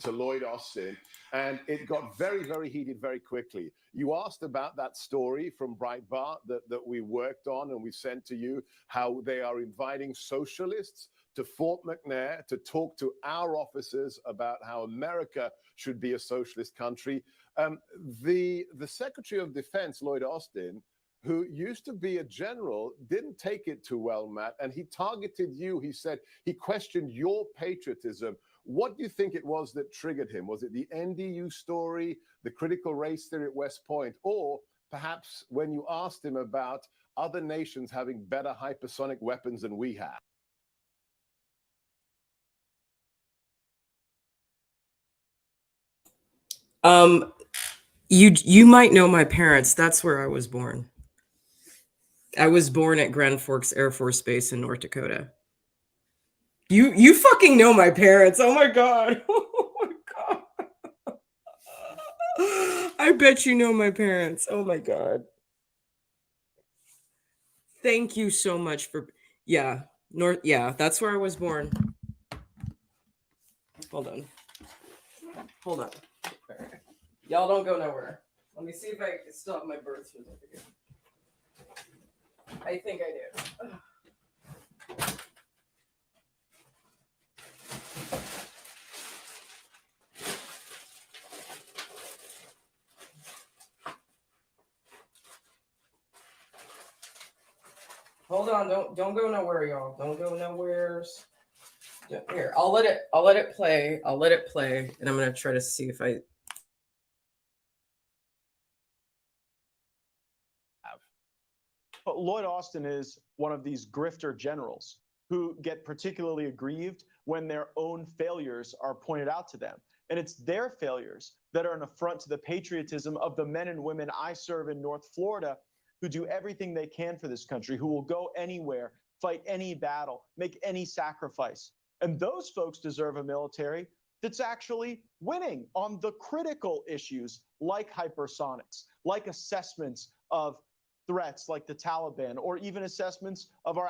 To Lloyd Austin, and it got very, very heated very quickly. You asked about that story from Breitbart that we worked on and we sent to you, how they are inviting socialists to Fort McNair to talk to our officers about how America should be a socialist country. The Secretary of Defense, Lloyd Austin, who used to be a general, didn't take it too well, Matt, and he targeted you. He said he questioned your patriotism. What do you think it was that triggered him? Was it the NDU story, the critical race theory at West Point, or perhaps when you asked him about other nations having better hypersonic weapons than we have? You might know my parents. That's where I was born. I was born at Grand Forks Air Force Base in North Dakota. You fucking know my parents. Oh my god. Oh my god. I bet you know my parents. Oh my god. Thank you so much for that's where I was born. Hold on. Y'all don't go nowhere. Let me see if I still have my birth certificate. I think I do. Hold on, don't go nowhere, y'all. Don't go nowhere. Here, I'll let it play. And I'm gonna try to see if I. But Lloyd Austin is one of these grifter generals who get particularly aggrieved when their own failures are pointed out to them. And it's their failures that are an affront to the patriotism of the men and women I serve in North Florida, who do everything they can for this country, who will go anywhere, fight any battle, make any sacrifice. And those folks deserve a military that's actually winning on the critical issues like hypersonics, like assessments of threats like the Taliban, or even assessments of our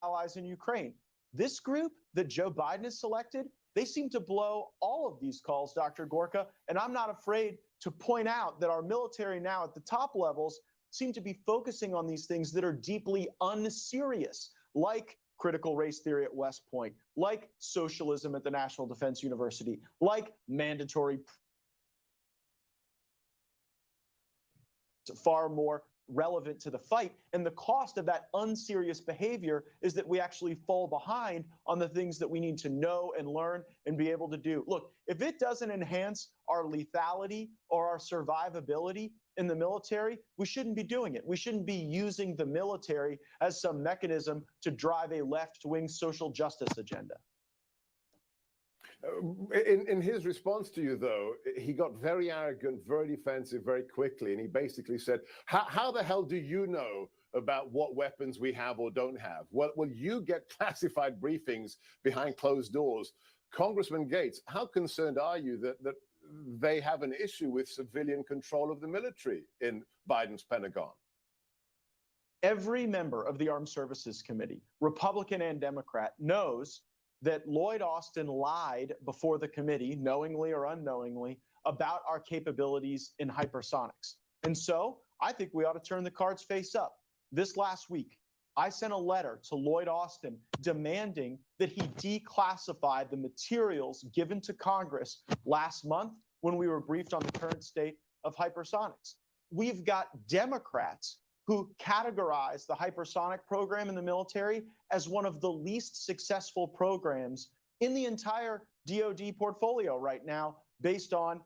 allies in Ukraine. This group that Joe Biden has selected, they seem to blow all of these calls, Dr. Gorka, and I'm not afraid to point out that our military now at the top levels seem to be focusing on these things that are deeply unserious, like critical race theory at West Point, like socialism at the National Defense University, like mandatory, far more relevant to the fight. And the cost of that unserious behavior is that we actually fall behind on the things that we need to know and learn and be able to do. Look, if it doesn't enhance our lethality or our survivability in the military, we shouldn't be doing it. We shouldn't be using the military as some mechanism to drive a left-wing social justice agenda. In his response to you, though, he got very arrogant, very defensive very quickly. And he basically said, how the hell do you know about what weapons we have or don't have? Well, you get classified briefings behind closed doors. Congressman Gates, how concerned are you that they have an issue with civilian control of the military in Biden's Pentagon? Every member of the Armed Services Committee, Republican and Democrat, knows that Lloyd Austin lied before the committee, knowingly or unknowingly, about our capabilities in hypersonics. And so I think we ought to turn the cards face up. This last week, I sent a letter to Lloyd Austin demanding that he declassify the materials given to Congress last month when we were briefed on the current state of hypersonics. We've got Democrats who categorized the hypersonic program in the military as one of the least successful programs in the entire DoD portfolio right now, based on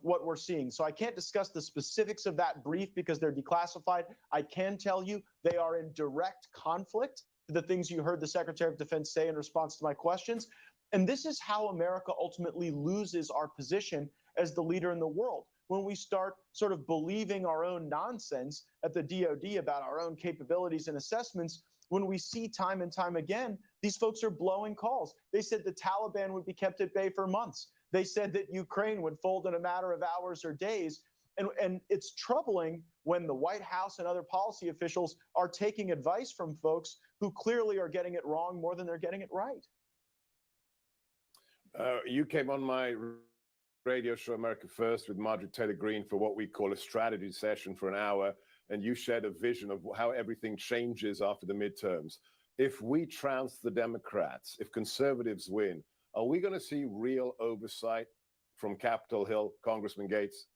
what we're seeing. So I can't discuss the specifics of that brief because they're declassified. I can tell you they are in direct conflict to the things you heard the Secretary of Defense say in response to my questions. And this is how America ultimately loses our position as the leader in the world, when we start sort of believing our own nonsense at the DoD about our own capabilities and assessments, when we see time and time again, these folks are blowing calls. They said the Taliban would be kept at bay for months. They said that Ukraine would fold in a matter of hours or days. And it's troubling when the White House and other policy officials are taking advice from folks who clearly are getting it wrong more than they're getting it right. You came on my radio show America First with Marjorie Taylor Greene for what we call a strategy session for an hour, and you shared a vision of how everything changes after the midterms. If we trounce the Democrats, if conservatives win, are we going to see real oversight from Capitol Hill, Congressman Gates?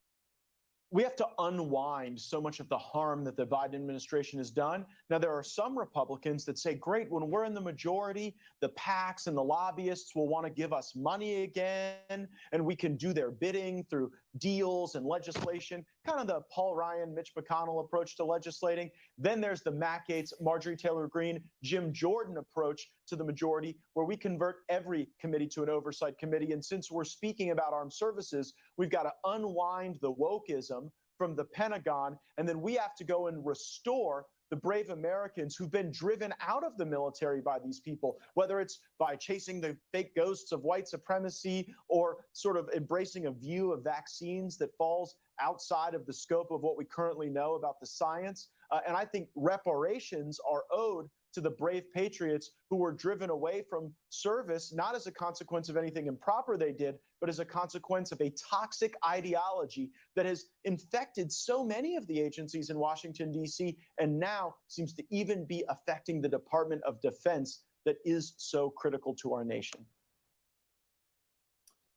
We have to unwind so much of the harm that the Biden administration has done. Now, there are some Republicans that say, great, when we're in the majority, the PACs and the lobbyists will want to give us money again, and we can do their bidding through deals and legislation, kind of the Paul Ryan, Mitch McConnell approach to legislating. Then there's the Matt Gaetz, Marjorie Taylor Greene, Jim Jordan approach to the majority, where we convert every committee to an oversight committee. And since we're speaking about armed services, we've got to unwind the wokeism from the Pentagon, and then we have to go and restore the brave Americans who've been driven out of the military by these people, whether it's by chasing the fake ghosts of white supremacy or sort of embracing a view of vaccines that falls outside of the scope of what we currently know about the science. And I think reparations are owed to the brave patriots who were driven away from service, not as a consequence of anything improper they did, but as a consequence of a toxic ideology that has infected so many of the agencies in Washington, D.C., and now seems to even be affecting the Department of Defense that is so critical to our nation.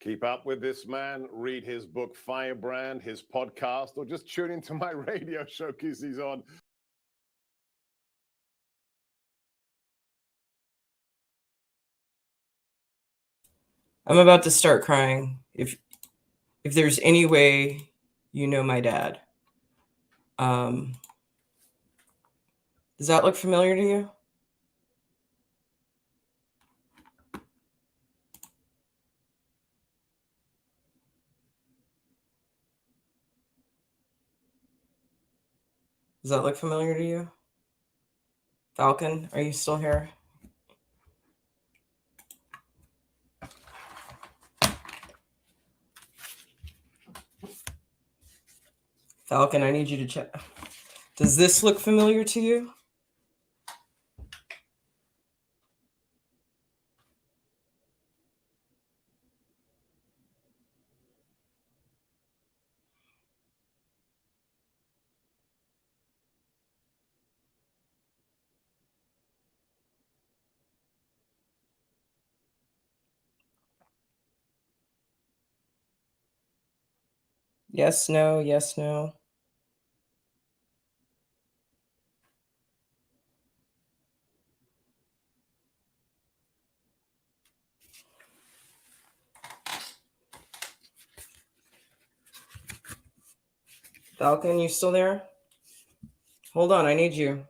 Keep up with this man. Read his book, Firebrand, his podcast, or just tune into my radio show because he's on. I'm about to start crying. If there's any way you know my dad. Does that look familiar to you? Does that look familiar to you? Falcon, are you still here? Falcon, I need you to check. Does this look familiar to you? Yes, no, yes, no. Falcon, you still there? Hold on, I need you.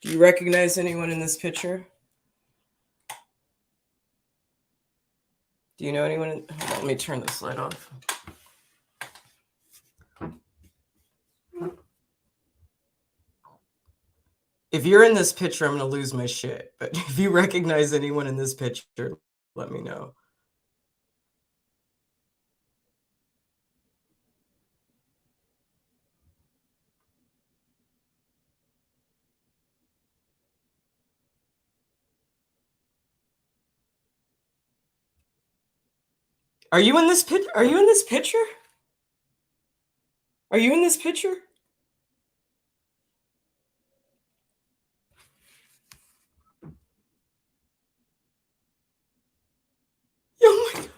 Do you recognize anyone in this picture? Do you know anyone? Hold on, let me turn this light off. If you're in this picture, I'm going to lose my shit. But if you recognize anyone in this picture, let me know. Are you in this picture? Are you in this picture? Are you in this picture? Oh my God.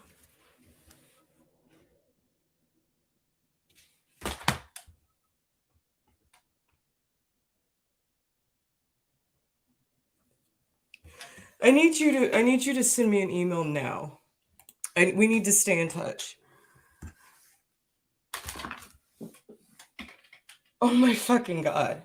I need you to send me an email now. We need to stay in touch. Oh my fucking God.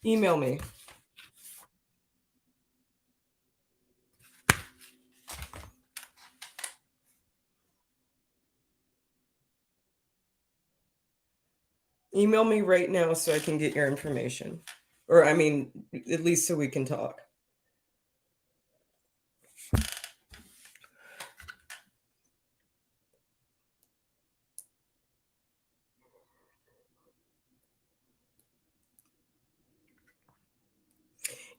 Email me. Email me right now so I can get your information. Or, I mean, at least so we can talk.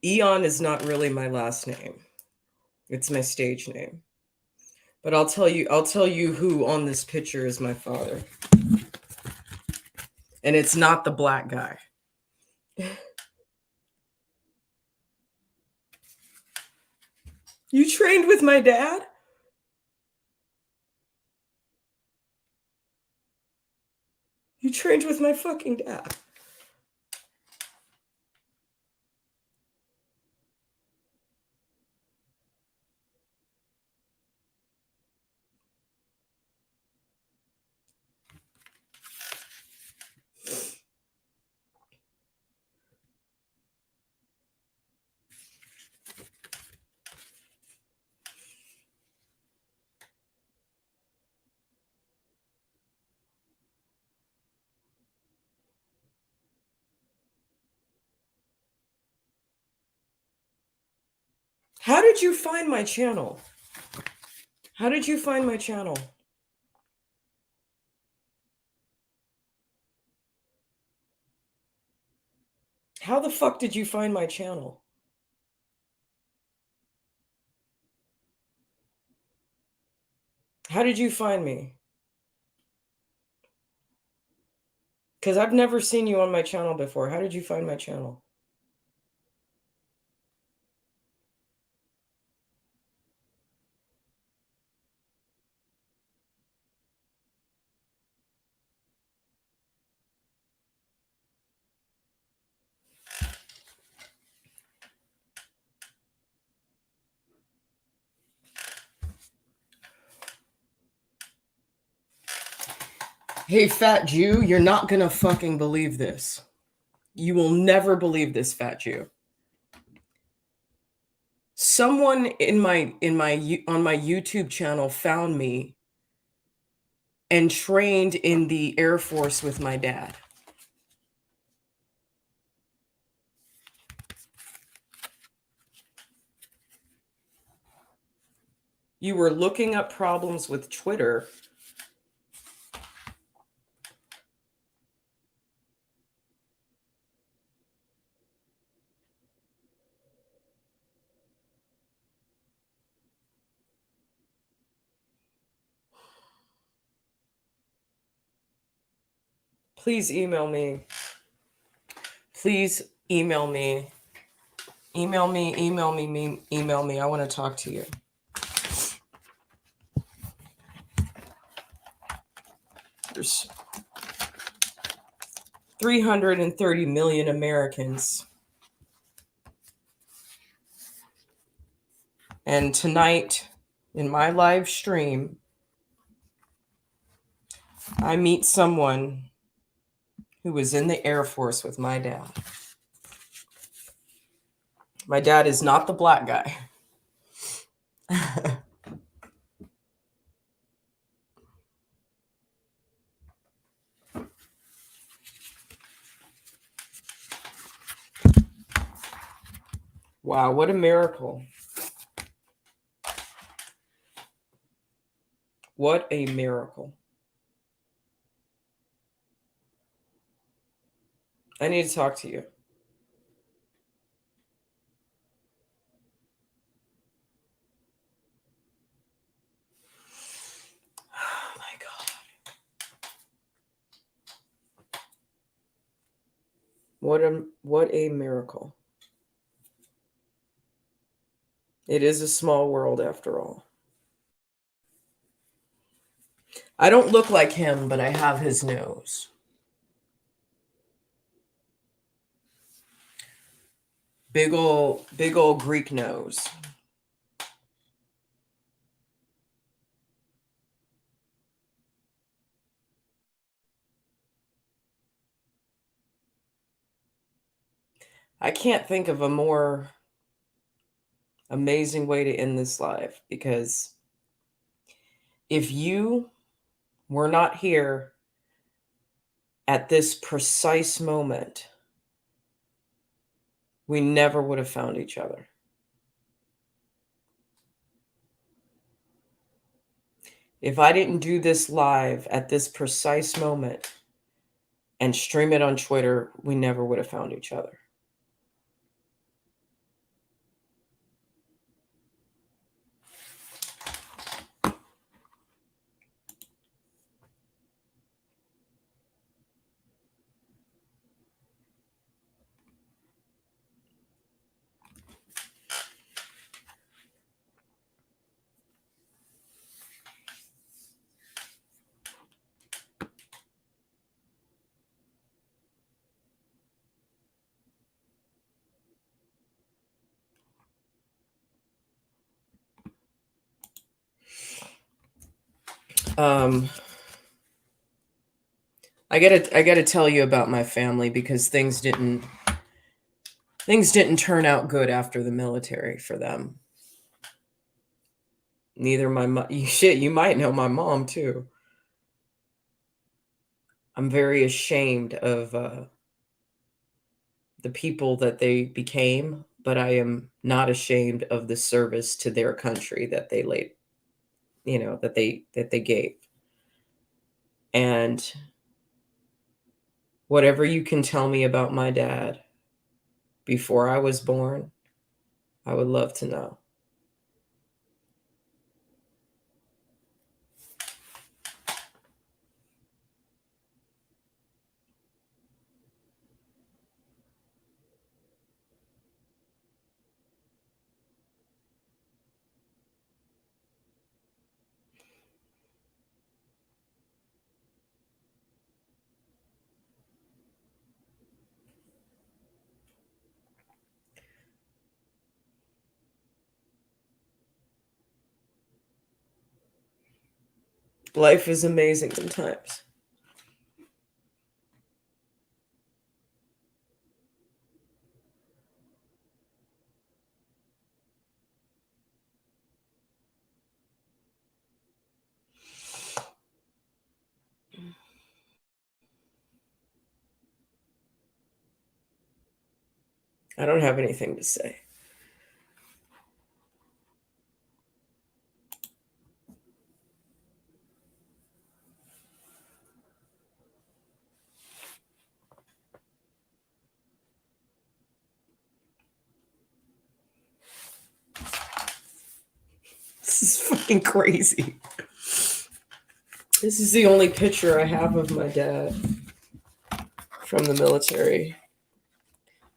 Eon is not really my last name. It's my stage name. But I'll tell you who on this picture is my father. And it's not the black guy. You trained with my dad? You trained with my fucking dad. How did you find my channel? How did you find my channel? How the fuck did you find my channel? How did you find me? Because I've never seen you on my channel before. How did you find my channel? Hey, fat Jew, you're not gonna fucking believe this. You will never believe this, fat Jew. Someone on my YouTube channel found me and trained in the Air Force with my dad. You were looking up problems with Twitter. Please email me. Please email me. Email me, email me, email me. I want to talk to you. There's 330 million Americans. And tonight, in my live stream, I meet someone who was in the Air Force with my dad. My dad is not the black guy. Wow, what a miracle. What a miracle. I need to talk to you. Oh my God. What a miracle. It is a small world after all. I don't look like him, but I have his nose. Big old Greek nose. I can't think of a more amazing way to end this life, because if you were not here at this precise moment, we never would have found each other. If I didn't do this live at this precise moment and stream it on Twitter, we never would have found each other. I gotta tell you about my family, because things didn't turn out good after the military for them. Neither my mom. Shit, you might know my mom too. I'm very ashamed of the people that they became, but I am not ashamed of the service to their country that they laid, that they gave. And whatever you can tell me about my dad before I was born, I would love to know. Life is amazing sometimes. I don't have anything to say. This is fucking crazy. This is the only picture I have of my dad from the military.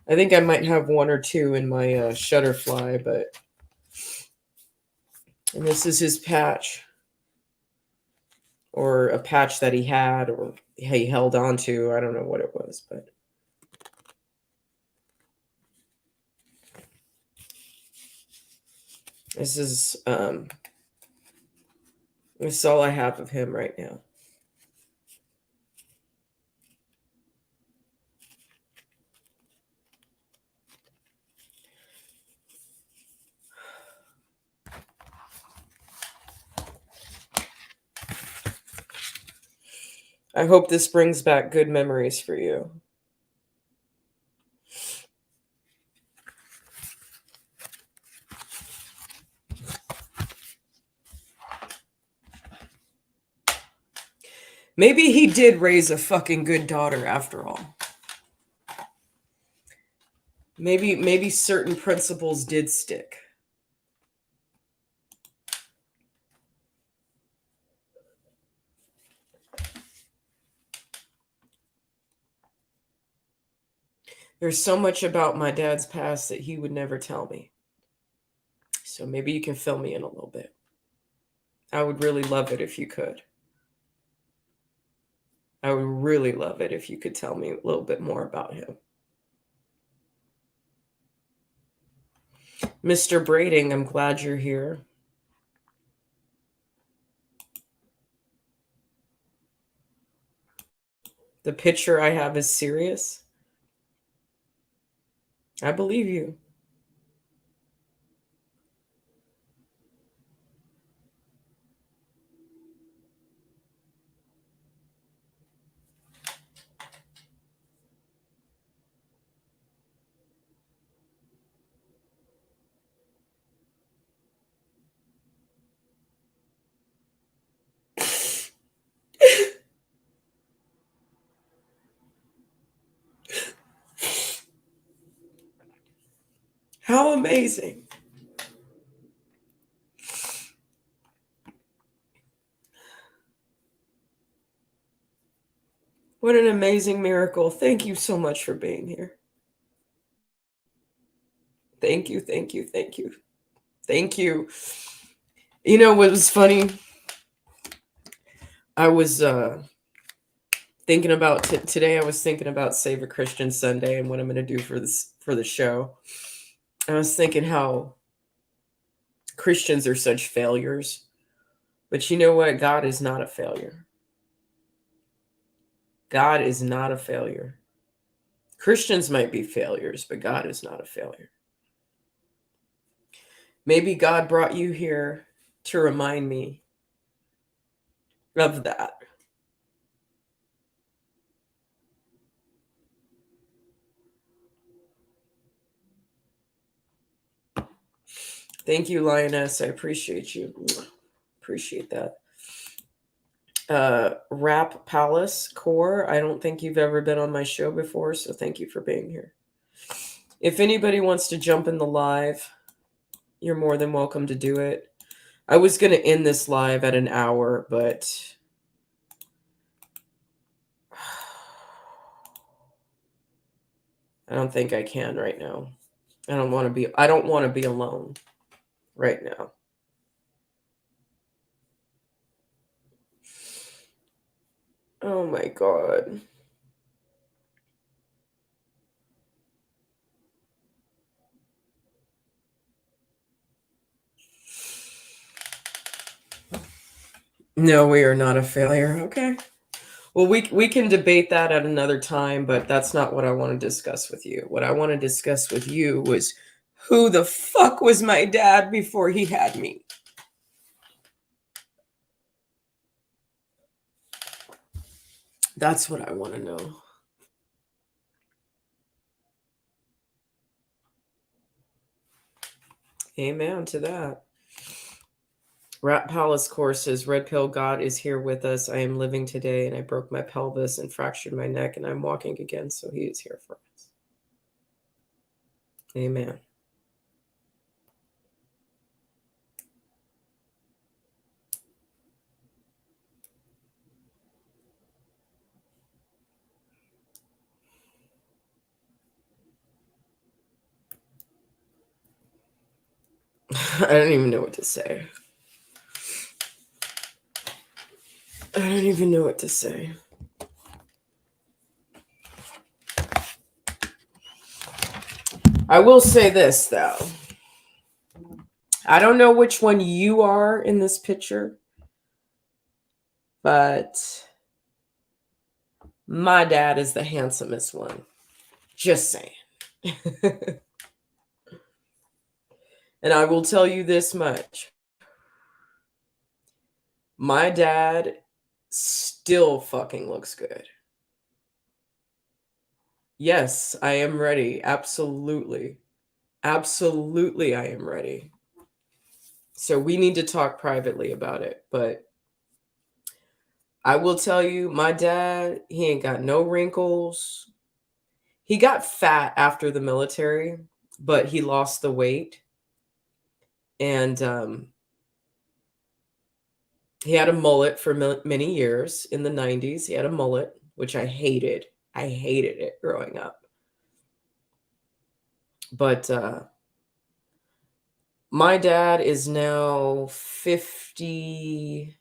I think I might have one or two in my Shutterfly, but... And this is his patch. Or a patch that he had, or he held on to. I don't know what it was, but... This is all I have of him right now. I hope this brings back good memories for you. Maybe he did raise a fucking good daughter after all. Maybe certain principles did stick. There's so much about my dad's past that he would never tell me. So maybe you can fill me in a little bit. I would really love it if you could. I would really love it if you could tell me a little bit more about him. Mr. Brading, I'm glad you're here. The picture I have is serious. I believe you. How amazing. What an amazing miracle. Thank you so much for being here. Thank you, thank you, thank you. Thank you. You know what was funny? I was thinking about today. I was thinking about Save a Christian Sunday and what I'm going to do for the show. I was thinking how Christians are such failures, but you know what? God is not a failure. God is not a failure. Christians might be failures, but God is not a failure. Maybe God brought you here to remind me of that. Thank you, Lioness. I appreciate you. Appreciate that. Rap Palace Core. I don't think you've ever been on my show before, so thank you for being here. If anybody wants to jump in the live, you're more than welcome to do it. I was going to end this live at an hour, but I don't think I can right now. I don't want to be alone right now. Oh my God. No, we are not a failure. Okay. Well, we can debate that at another time, but that's not what I want to discuss with you. What I want to discuss with you was who the fuck was my dad before he had me? That's what I want to know. Amen to that. Rat Palace Course says, Red Pill, God is here with us. I am living today, and I broke my pelvis and fractured my neck, and I'm walking again, so he is here for us. Amen. I don't even know what to say. I don't even know what to say. I will say this, though. I don't know which one you are in this picture, but my dad is the handsomest one. Just saying. And I will tell you this much. My dad still fucking looks good. Yes, I am ready. Absolutely. Absolutely, I am ready. So we need to talk privately about it. But I will tell you, my dad, he ain't got no wrinkles. He got fat after the military, but he lost the weight. And he had a mullet for many years in the 90s. He had a mullet, which I hated. I hated it growing up. But my dad is now 50.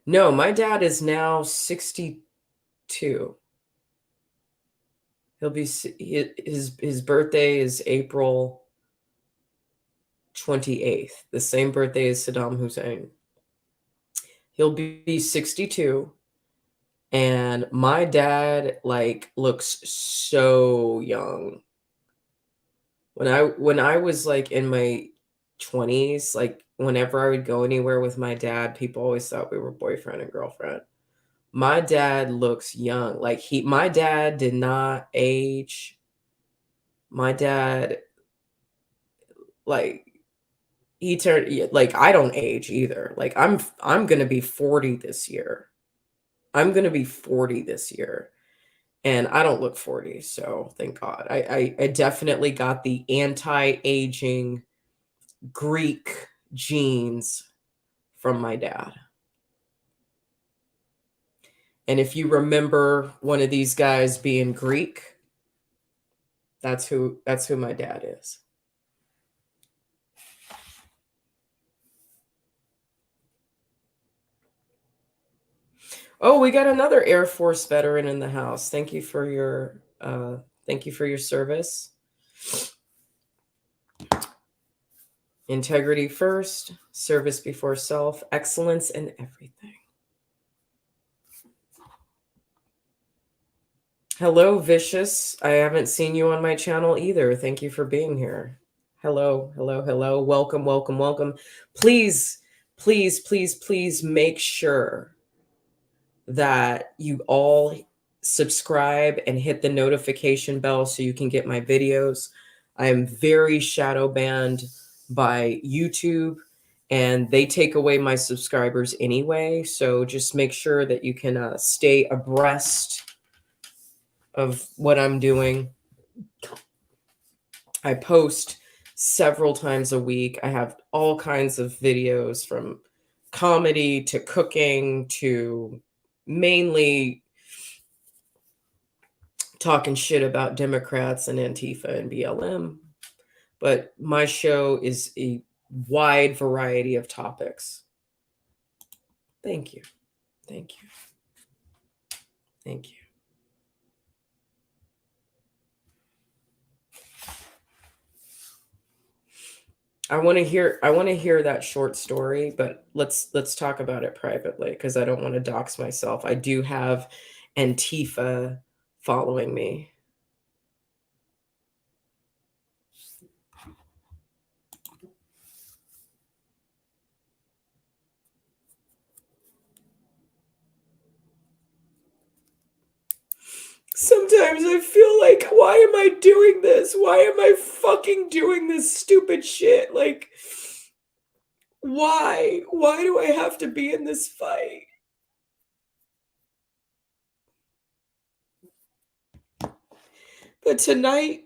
No, my dad is now 62. He'll be his birthday is April 28th, the same birthday as Saddam Hussein. He'll be 62, and my dad like looks so young. When I was like in my 20s, like whenever I would go anywhere with my dad, people always thought we were boyfriend and girlfriend. My dad looks young. Like my dad did not age. My dad, like, he turned, like, I don't age either. Like I'm going to be 40 this year. I'm going to be 40 this year. And I don't look 40, so thank God. I definitely got the anti-aging Greek genes from my dad. And if you remember one of these guys being Greek, that's who my dad is. Oh, we got another Air Force veteran in the house. Thank you for your service. Integrity first, service before self, excellence in everything. Hello, Vicious. I haven't seen you on my channel either. Thank you for being here. Hello, hello, hello. Welcome, welcome, welcome. Please, please, please, please make sure that you all subscribe and hit the notification bell so you can get my videos. I am very shadow banned by YouTube, and they take away my subscribers anyway. So just make sure that you can stay abreast of what I'm doing. I post several times a week. I have all kinds of videos, from comedy to cooking to mainly talking shit about Democrats and Antifa and BLM. But my show is a wide variety of topics. Thank you. Thank you. Thank you. I want to hear that short story, but let's talk about it privately, because I don't want to dox myself. I do have Antifa following me. Sometimes I feel like, why am I doing this? Why am I fucking doing this stupid shit? Like, why? Why do I have to be in this fight? But tonight,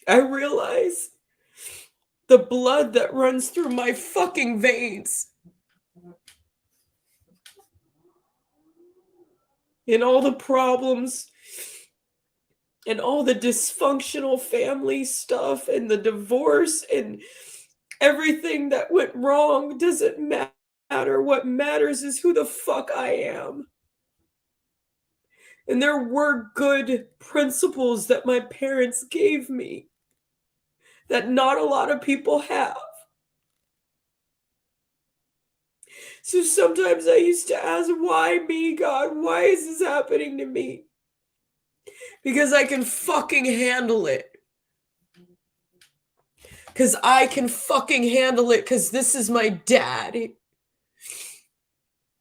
I realize the blood that runs through my fucking veins, and all the problems and all the dysfunctional family stuff and the divorce and everything that went wrong doesn't matter. What matters is who the fuck I am. And there were good principles that my parents gave me that not a lot of people have. So sometimes I used to ask, why me, God? Why is this happening to me? Because I can fucking handle it. Because I can fucking handle it, because this is my dad.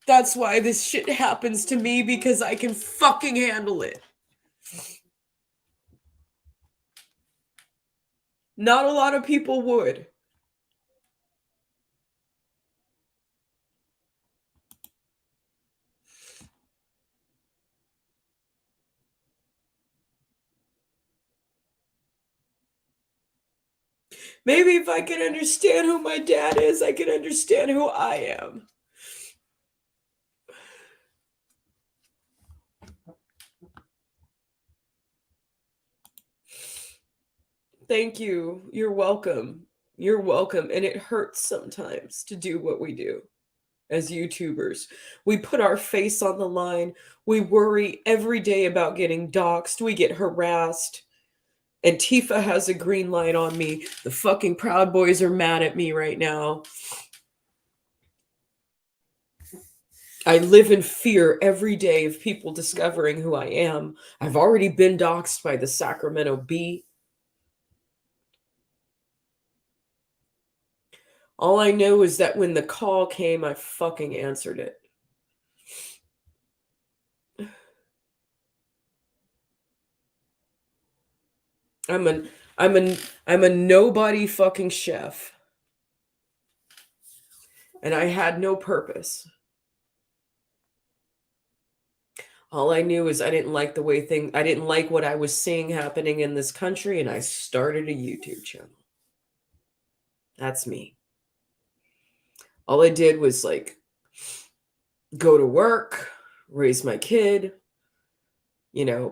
That's why this shit happens to me, because I can fucking handle it. Not a lot of people would. Maybe if I can understand who my dad is, I can understand who I am. Thank you. You're welcome. You're welcome. And it hurts sometimes to do what we do as YouTubers. We put our face on the line. We worry every day about getting doxxed. We get harassed. Antifa has a green light on me. The fucking Proud Boys are mad at me right now. I live in fear every day of people discovering who I am. I've already been doxxed by the Sacramento Bee. All I know is that when the call came, I fucking answered it. I'm a nobody fucking chef. And I had no purpose. All I knew is I didn't like the way I didn't like what I was seeing happening in this country, and I started a YouTube channel. That's me. All I did was like go to work, raise my kid,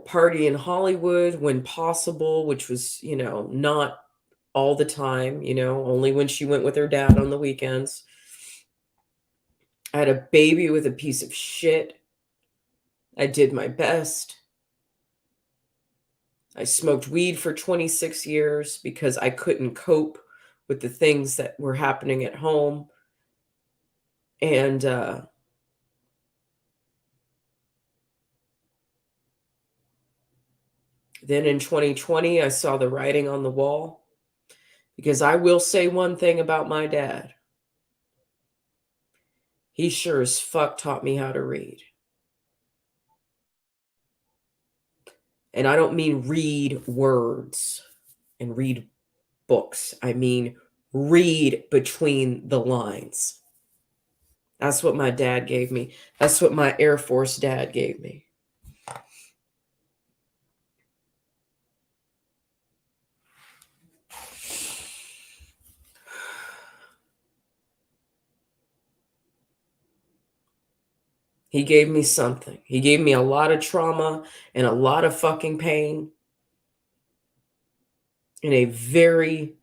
party in Hollywood when possible, which was, not all the time, only when she went with her dad on the weekends. I had a baby with a piece of shit. I did my best. I smoked weed for 26 years because I couldn't cope with the things that were happening at home. And then in 2020, I saw the writing on the wall, because I will say one thing about my dad. He sure as fuck taught me how to read. And I don't mean read words and read books. I mean read between the lines. That's what my dad gave me. That's what my Air Force dad gave me. He gave me something. He gave me a lot of trauma and a lot of fucking pain and a very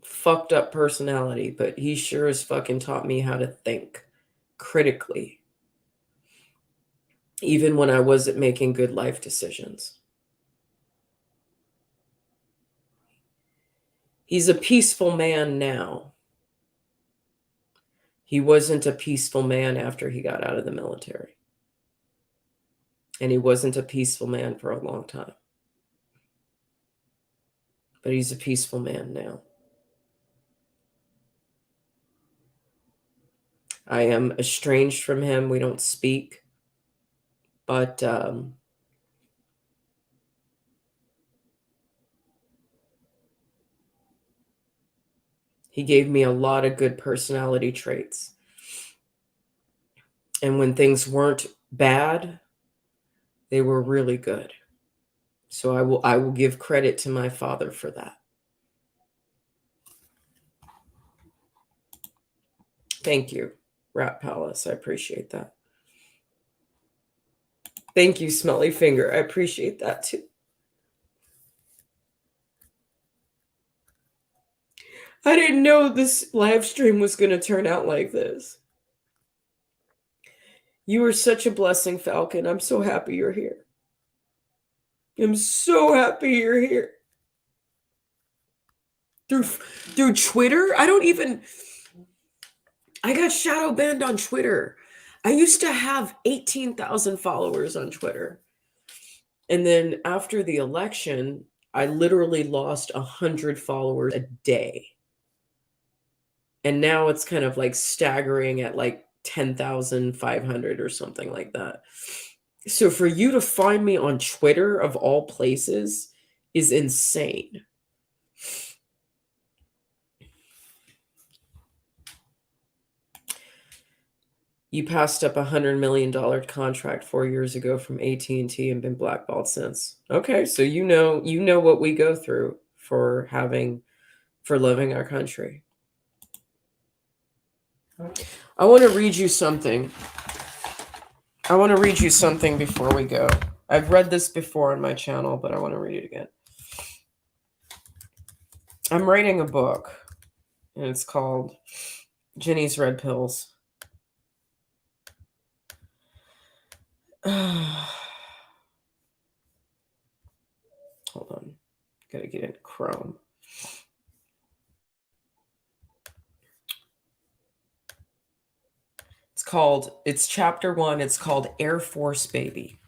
fucked up personality, but he sure as fucking taught me how to think critically, even when I wasn't making good life decisions. He's a peaceful man now. He wasn't a peaceful man after he got out of the military. And he wasn't a peaceful man for a long time. But he's a peaceful man now. I am estranged from him. We don't speak. But he gave me a lot of good personality traits. And when things weren't bad, they were really good. So I will give credit to my father for that. Thank you, Rat Palace. I appreciate that. Thank you, Smelly Finger. I appreciate that too. I didn't know this live stream was going to turn out like this. You are such a blessing, Falcon. I'm so happy you're here. I'm so happy you're here. Through Twitter? I got shadow banned on Twitter. I used to have 18,000 followers on Twitter. And then after the election, I literally lost 100 followers a day. And now it's kind of like staggering at like 10,500 or something like that. So for you to find me on Twitter, of all places, is insane. You passed up $100 million contract 4 years ago from AT&T and been blackballed since. Okay, so you know what we go through for loving our country. I want to read you something. I want to read you something before we go. I've read this before on my channel, but I want to read it again. I'm writing a book, and it's called Ginny's Red Pills. Hold on. Gotta get in Chrome. It's chapter 1. It's called Air Force Baby.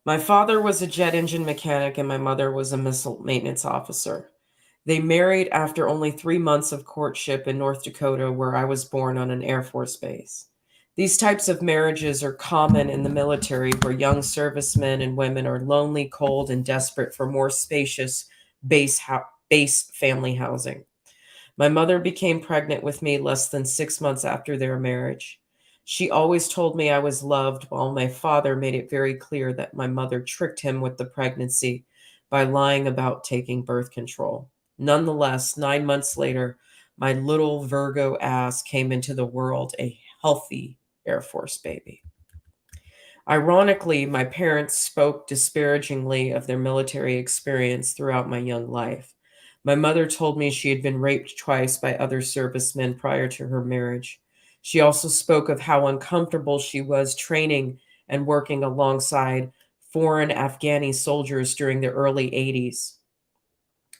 My father was a jet engine mechanic and my mother was a missile maintenance officer. They married after only 3 months of courtship in North Dakota, where I was born on an Air Force base. These types of marriages are common in the military, where young servicemen and women are lonely, cold, and desperate for more spacious base family housing. My mother became pregnant with me less than 6 months after their marriage. She always told me I was loved, while my father made it very clear that my mother tricked him with the pregnancy by lying about taking birth control. Nonetheless, 9 months later, my little Virgo ass came into the world, a healthy Air Force baby. Ironically, my parents spoke disparagingly of their military experience throughout my young life. My mother told me she had been raped twice by other servicemen prior to her marriage. She also spoke of how uncomfortable she was training and working alongside foreign Afghani soldiers during the early 80s.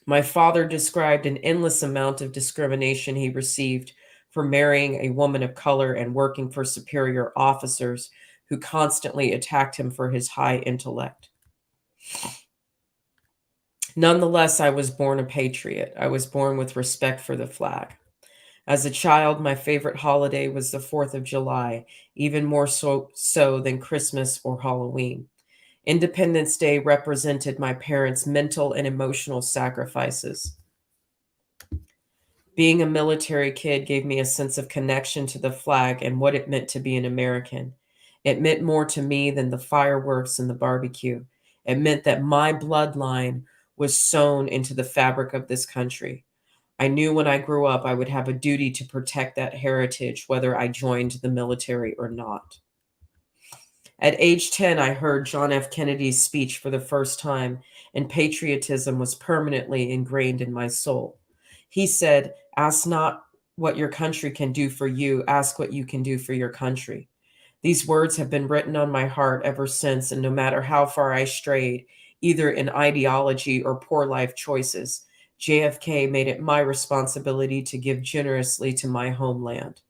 My father described an endless amount of discrimination he received for marrying a woman of color and working for superior officers who constantly attacked him for his high intellect. Nonetheless, I was born a patriot. I was born with respect for the flag. As a child, my favorite holiday was the 4th of July, even more so than Christmas or Halloween. Independence Day represented my parents' mental and emotional sacrifices. Being a military kid gave me a sense of connection to the flag and what it meant to be an American. It meant more to me than the fireworks and the barbecue. It meant that my bloodline was sewn into the fabric of this country. I knew when I grew up I would have a duty to protect that heritage, whether I joined the military or not. At age 10, I heard John F. Kennedy's speech for the first time, and patriotism was permanently ingrained in my soul. He said, "Ask not what your country can do for you, ask what you can do for your country." These words have been written on my heart ever since, and no matter how far I strayed, either in ideology or poor life choices, JFK made it my responsibility to give generously to my homeland.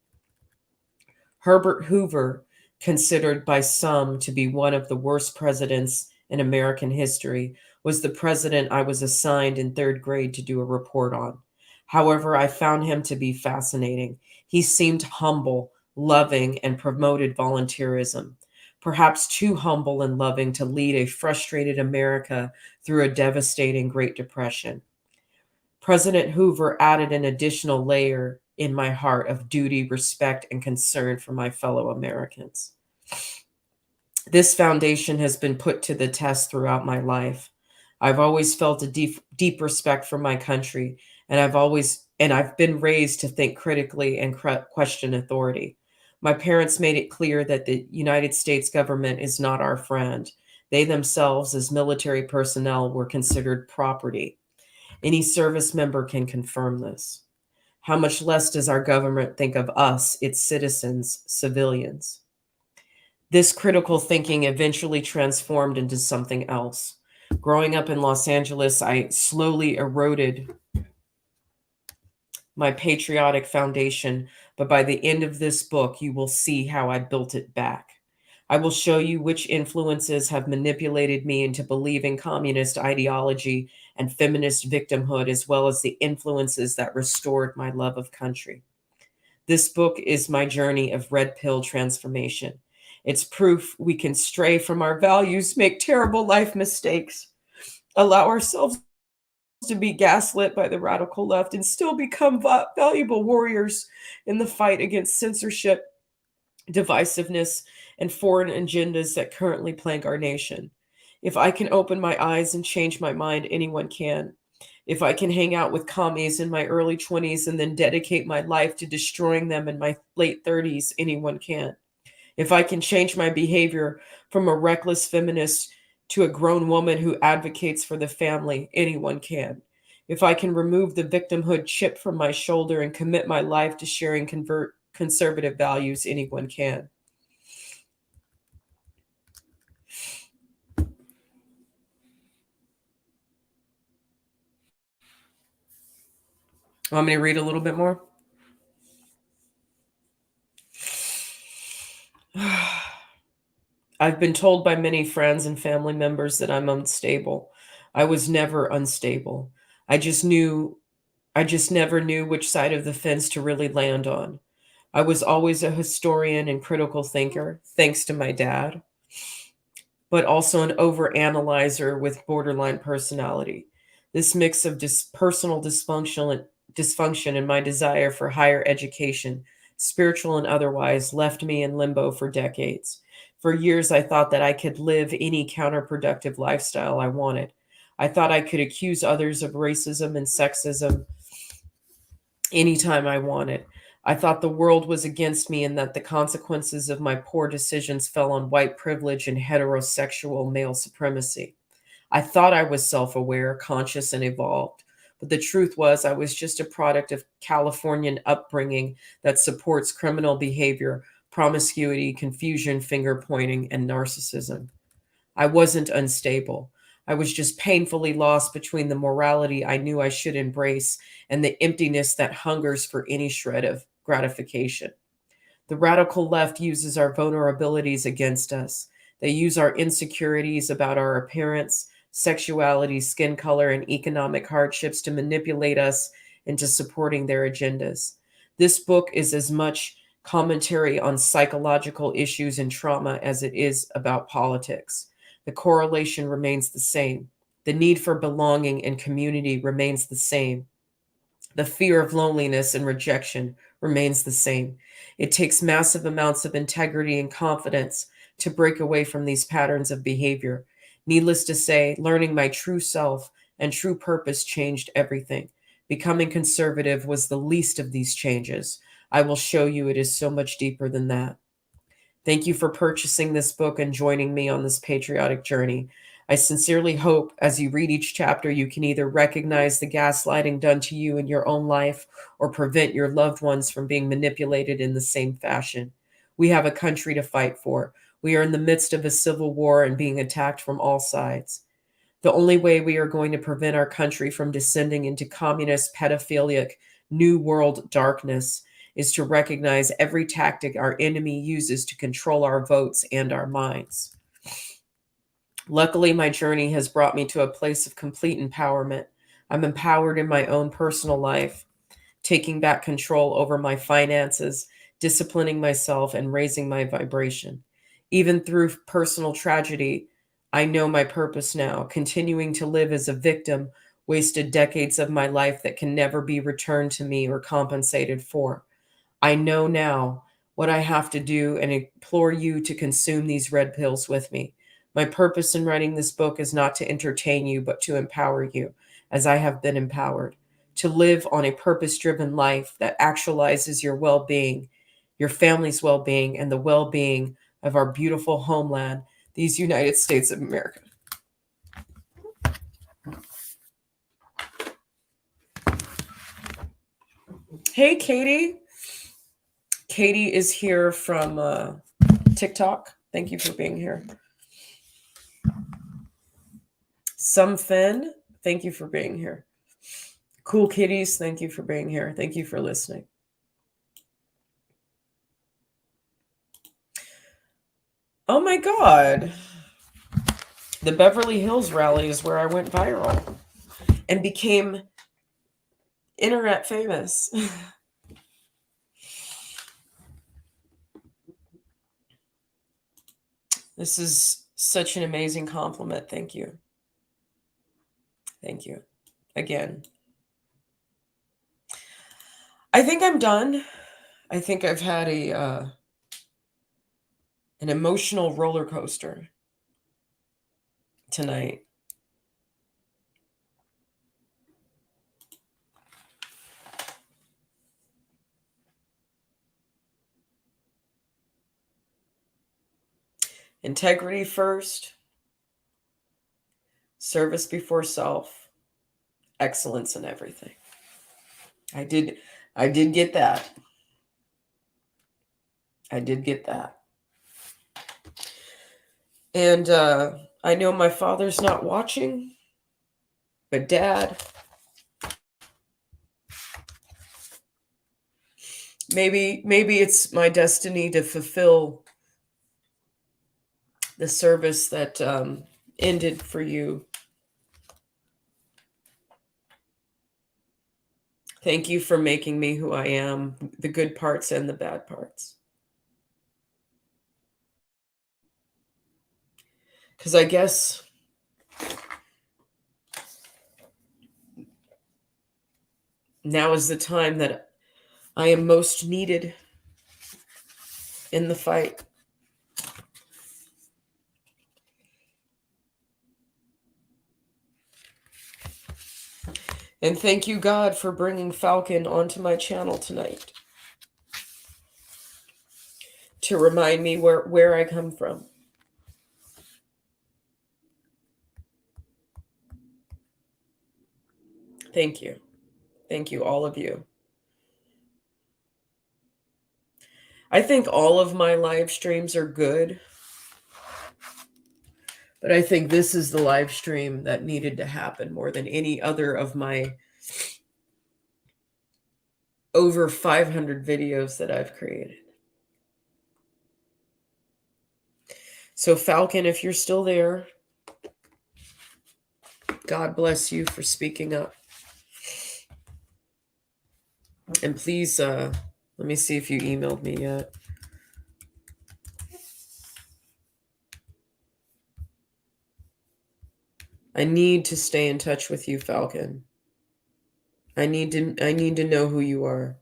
Herbert Hoover, considered by some to be one of the worst presidents in American history, was the president I was assigned in 3rd grade to do a report on. However, I found him to be fascinating. He seemed humble, loving, and promoted volunteerism, perhaps too humble and loving to lead a frustrated America through a devastating Great Depression. President Hoover added an additional layer in my heart of duty, respect, and concern for my fellow Americans. This foundation has been put to the test throughout my life. I've always felt a deep respect for my country, and I've been raised to think critically and question authority. My parents made it clear that the United States government is not our friend. They themselves, as military personnel, were considered property. Any service member can confirm this. How much less does our government think of us, its citizens, civilians? This critical thinking eventually transformed into something else. Growing up in Los Angeles, I slowly eroded my patriotic foundation, but by the end of this book, you will see how I built it back. I will show you which influences have manipulated me into believing communist ideology and feminist victimhood, as well as the influences that restored my love of country. This book is my journey of red pill transformation. It's proof we can stray from our values, make terrible life mistakes, allow ourselves to be gaslit by the radical left and still become valuable warriors in the fight against censorship, divisiveness, and foreign agendas that currently plague our nation. If I can open my eyes and change my mind, anyone can. If I can hang out with commies in my early 20s and then dedicate my life to destroying them in my late 30s, anyone can. If I can change my behavior from a reckless feminist to a grown woman who advocates for the family, anyone can. If I can remove the victimhood chip from my shoulder and commit my life to sharing conservative values, anyone can. Want me to read a little bit more? I've been told by many friends and family members that I'm unstable. I was never unstable. I just never knew which side of the fence to really land on. I was always a historian and critical thinker, thanks to my dad, but also an overanalyzer with borderline personality. This mix of personal dysfunction and my desire for higher education, spiritual and otherwise, left me in limbo for decades. For years, I thought that I could live any counterproductive lifestyle I wanted. I thought I could accuse others of racism and sexism anytime I wanted. I thought the world was against me and that the consequences of my poor decisions fell on white privilege and heterosexual male supremacy. I thought I was self-aware, conscious, and evolved. But the truth was I was just a product of Californian upbringing that supports criminal behavior, promiscuity, confusion, finger-pointing, and narcissism. I wasn't unstable. I was just painfully lost between the morality I knew I should embrace and the emptiness that hungers for any shred of gratification. The radical left uses our vulnerabilities against us. They use our insecurities about our appearance, sexuality, skin color, and economic hardships to manipulate us into supporting their agendas. This book is as much commentary on psychological issues and trauma as it is about politics. The correlation remains the same. The need for belonging and community remains the same. The fear of loneliness and rejection remains the same. It takes massive amounts of integrity and confidence to break away from these patterns of behavior. Needless to say, learning my true self and true purpose changed everything. Becoming conservative was the least of these changes. I will show you it is so much deeper than that. Thank you for purchasing this book and joining me on this patriotic journey. I sincerely hope as you read each chapter, you can either recognize the gaslighting done to you in your own life or prevent your loved ones from being manipulated in the same fashion. We have a country to fight for. We are in the midst of a civil war and being attacked from all sides. The only way we are going to prevent our country from descending into communist, pedophilic, new world darkness is to recognize every tactic our enemy uses to control our votes and our minds. Luckily, my journey has brought me to a place of complete empowerment. I'm empowered in my own personal life, taking back control over my finances, disciplining myself, and raising my vibration. Even through personal tragedy, I know my purpose now. Continuing to live as a victim wasted decades of my life that can never be returned to me or compensated for. I know now what I have to do and implore you to consume these red pills with me. My purpose in writing this book is not to entertain you, but to empower you, as I have been empowered, to live on a purpose-driven life that actualizes your well-being, your family's well-being, and the well-being of our beautiful homeland, these United States of America. Hey, Katie. Katie is here from TikTok. Thank you for being here. Some Finn, thank you for being here. Cool Kitties, thank you for being here. Thank you for listening. Oh my God. The Beverly Hills rally is where I went viral and became internet famous. This is such an amazing compliment. Thank you. Thank you. again. I think I'm done. I think I've had an emotional roller coaster tonight. Integrity first, service before self, excellence in everything. I did get that. I did get that. And I know my father's not watching, but Dad, maybe it's my destiny to fulfill the service that ended for you. Thank you for making me who I am, the good parts and the bad parts. Because I guess now is the time that I am most needed in the fight. And thank you, God, for bringing Falcon onto my channel tonight to remind me where I come from. Thank you. Thank you, all of you. I think all of my live streams are good, but I think this is the live stream that needed to happen more than any other of my over 500 videos that I've created. So Falcon, if you're still there, God bless you for speaking up. And please, let me see if you emailed me yet. I need to stay in touch with you, Falcon. I need to know who you are.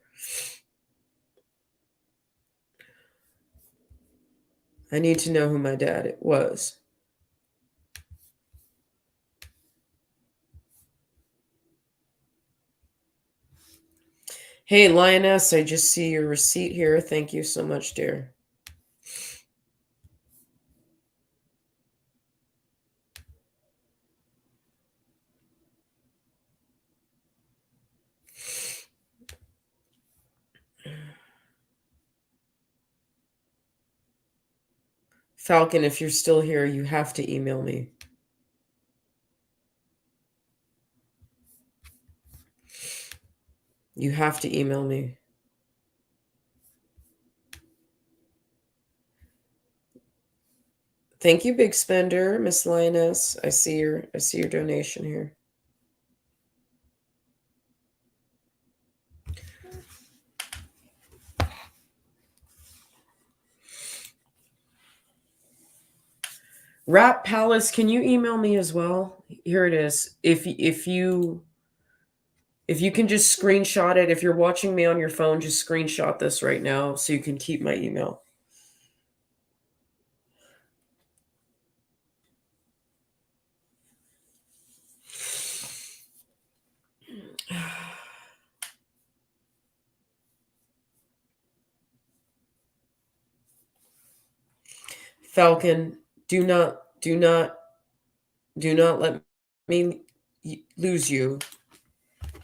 I need to know who my dad was. Hey, Lioness, I just see your receipt here. Thank you so much, dear. Falcon, if you're still here, you have to email me. You have to email me. Thank you, Big Spender, Miss Lioness. I see your donation here. Rap Palace, can you email me as well? Here it is. If you can just screenshot it, if you're watching me on your phone, just screenshot this right now so you can keep my email. Falcon, do not let me lose you.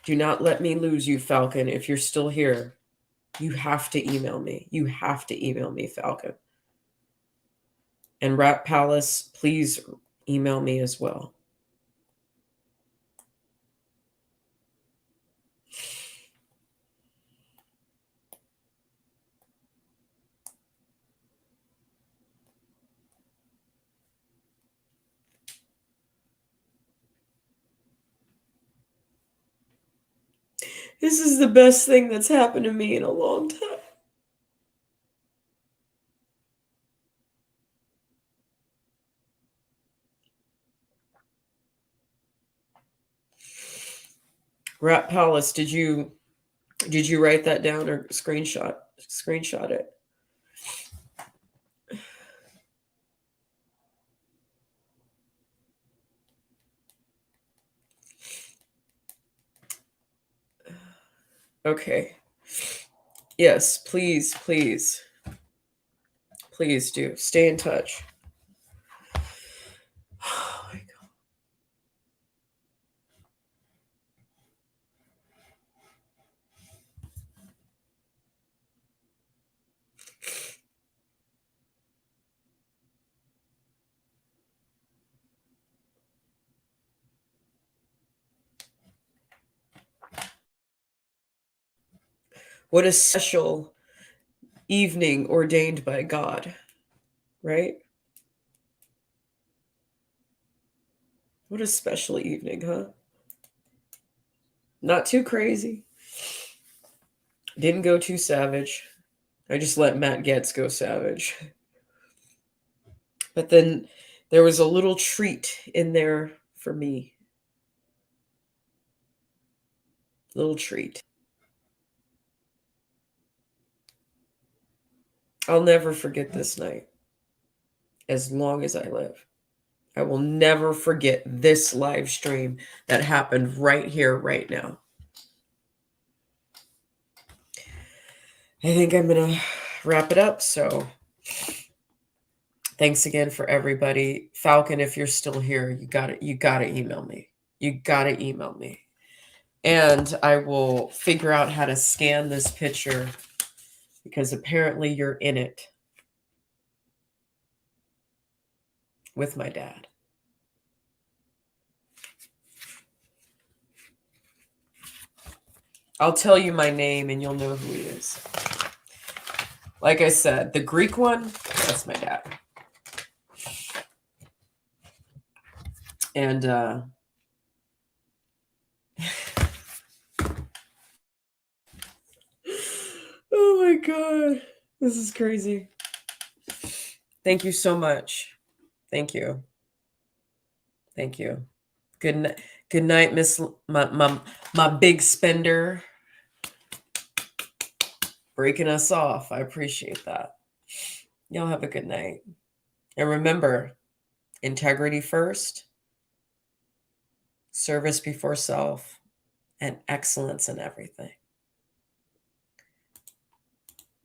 Do not let me lose you, Falcon. If you're still here, you have to email me. You have to email me, Falcon. And Rap Palace, please email me as well. This is the best thing that's happened to me in a long time. Rat Palace, did you write that down or screenshot it? Okay. Yes, please, please. Please do. Stay in touch. Oh my God. What a special evening ordained by God, right? What a special evening, huh? Not too crazy. Didn't go too savage. I just let Matt Getz go savage. But then there was a little treat in there for me. Little treat. I'll never forget this night as long as I live. I will never forget this live stream that happened right here, right now. I think I'm going to wrap it up. So thanks again for everybody. Falcon, if you're still here, you got to email me. You got to email me. And I will figure out how to scan this picture because apparently you're in it with my dad. I'll tell you my name and you'll know who he is. Like I said, the Greek one, that's my dad. And oh my God, this is crazy. Thank you so much. Thank you. Thank you. Good night, Miss my big spender. Breaking us off. I appreciate that. Y'all have a good night. And remember, integrity first, service before self, and excellence in everything.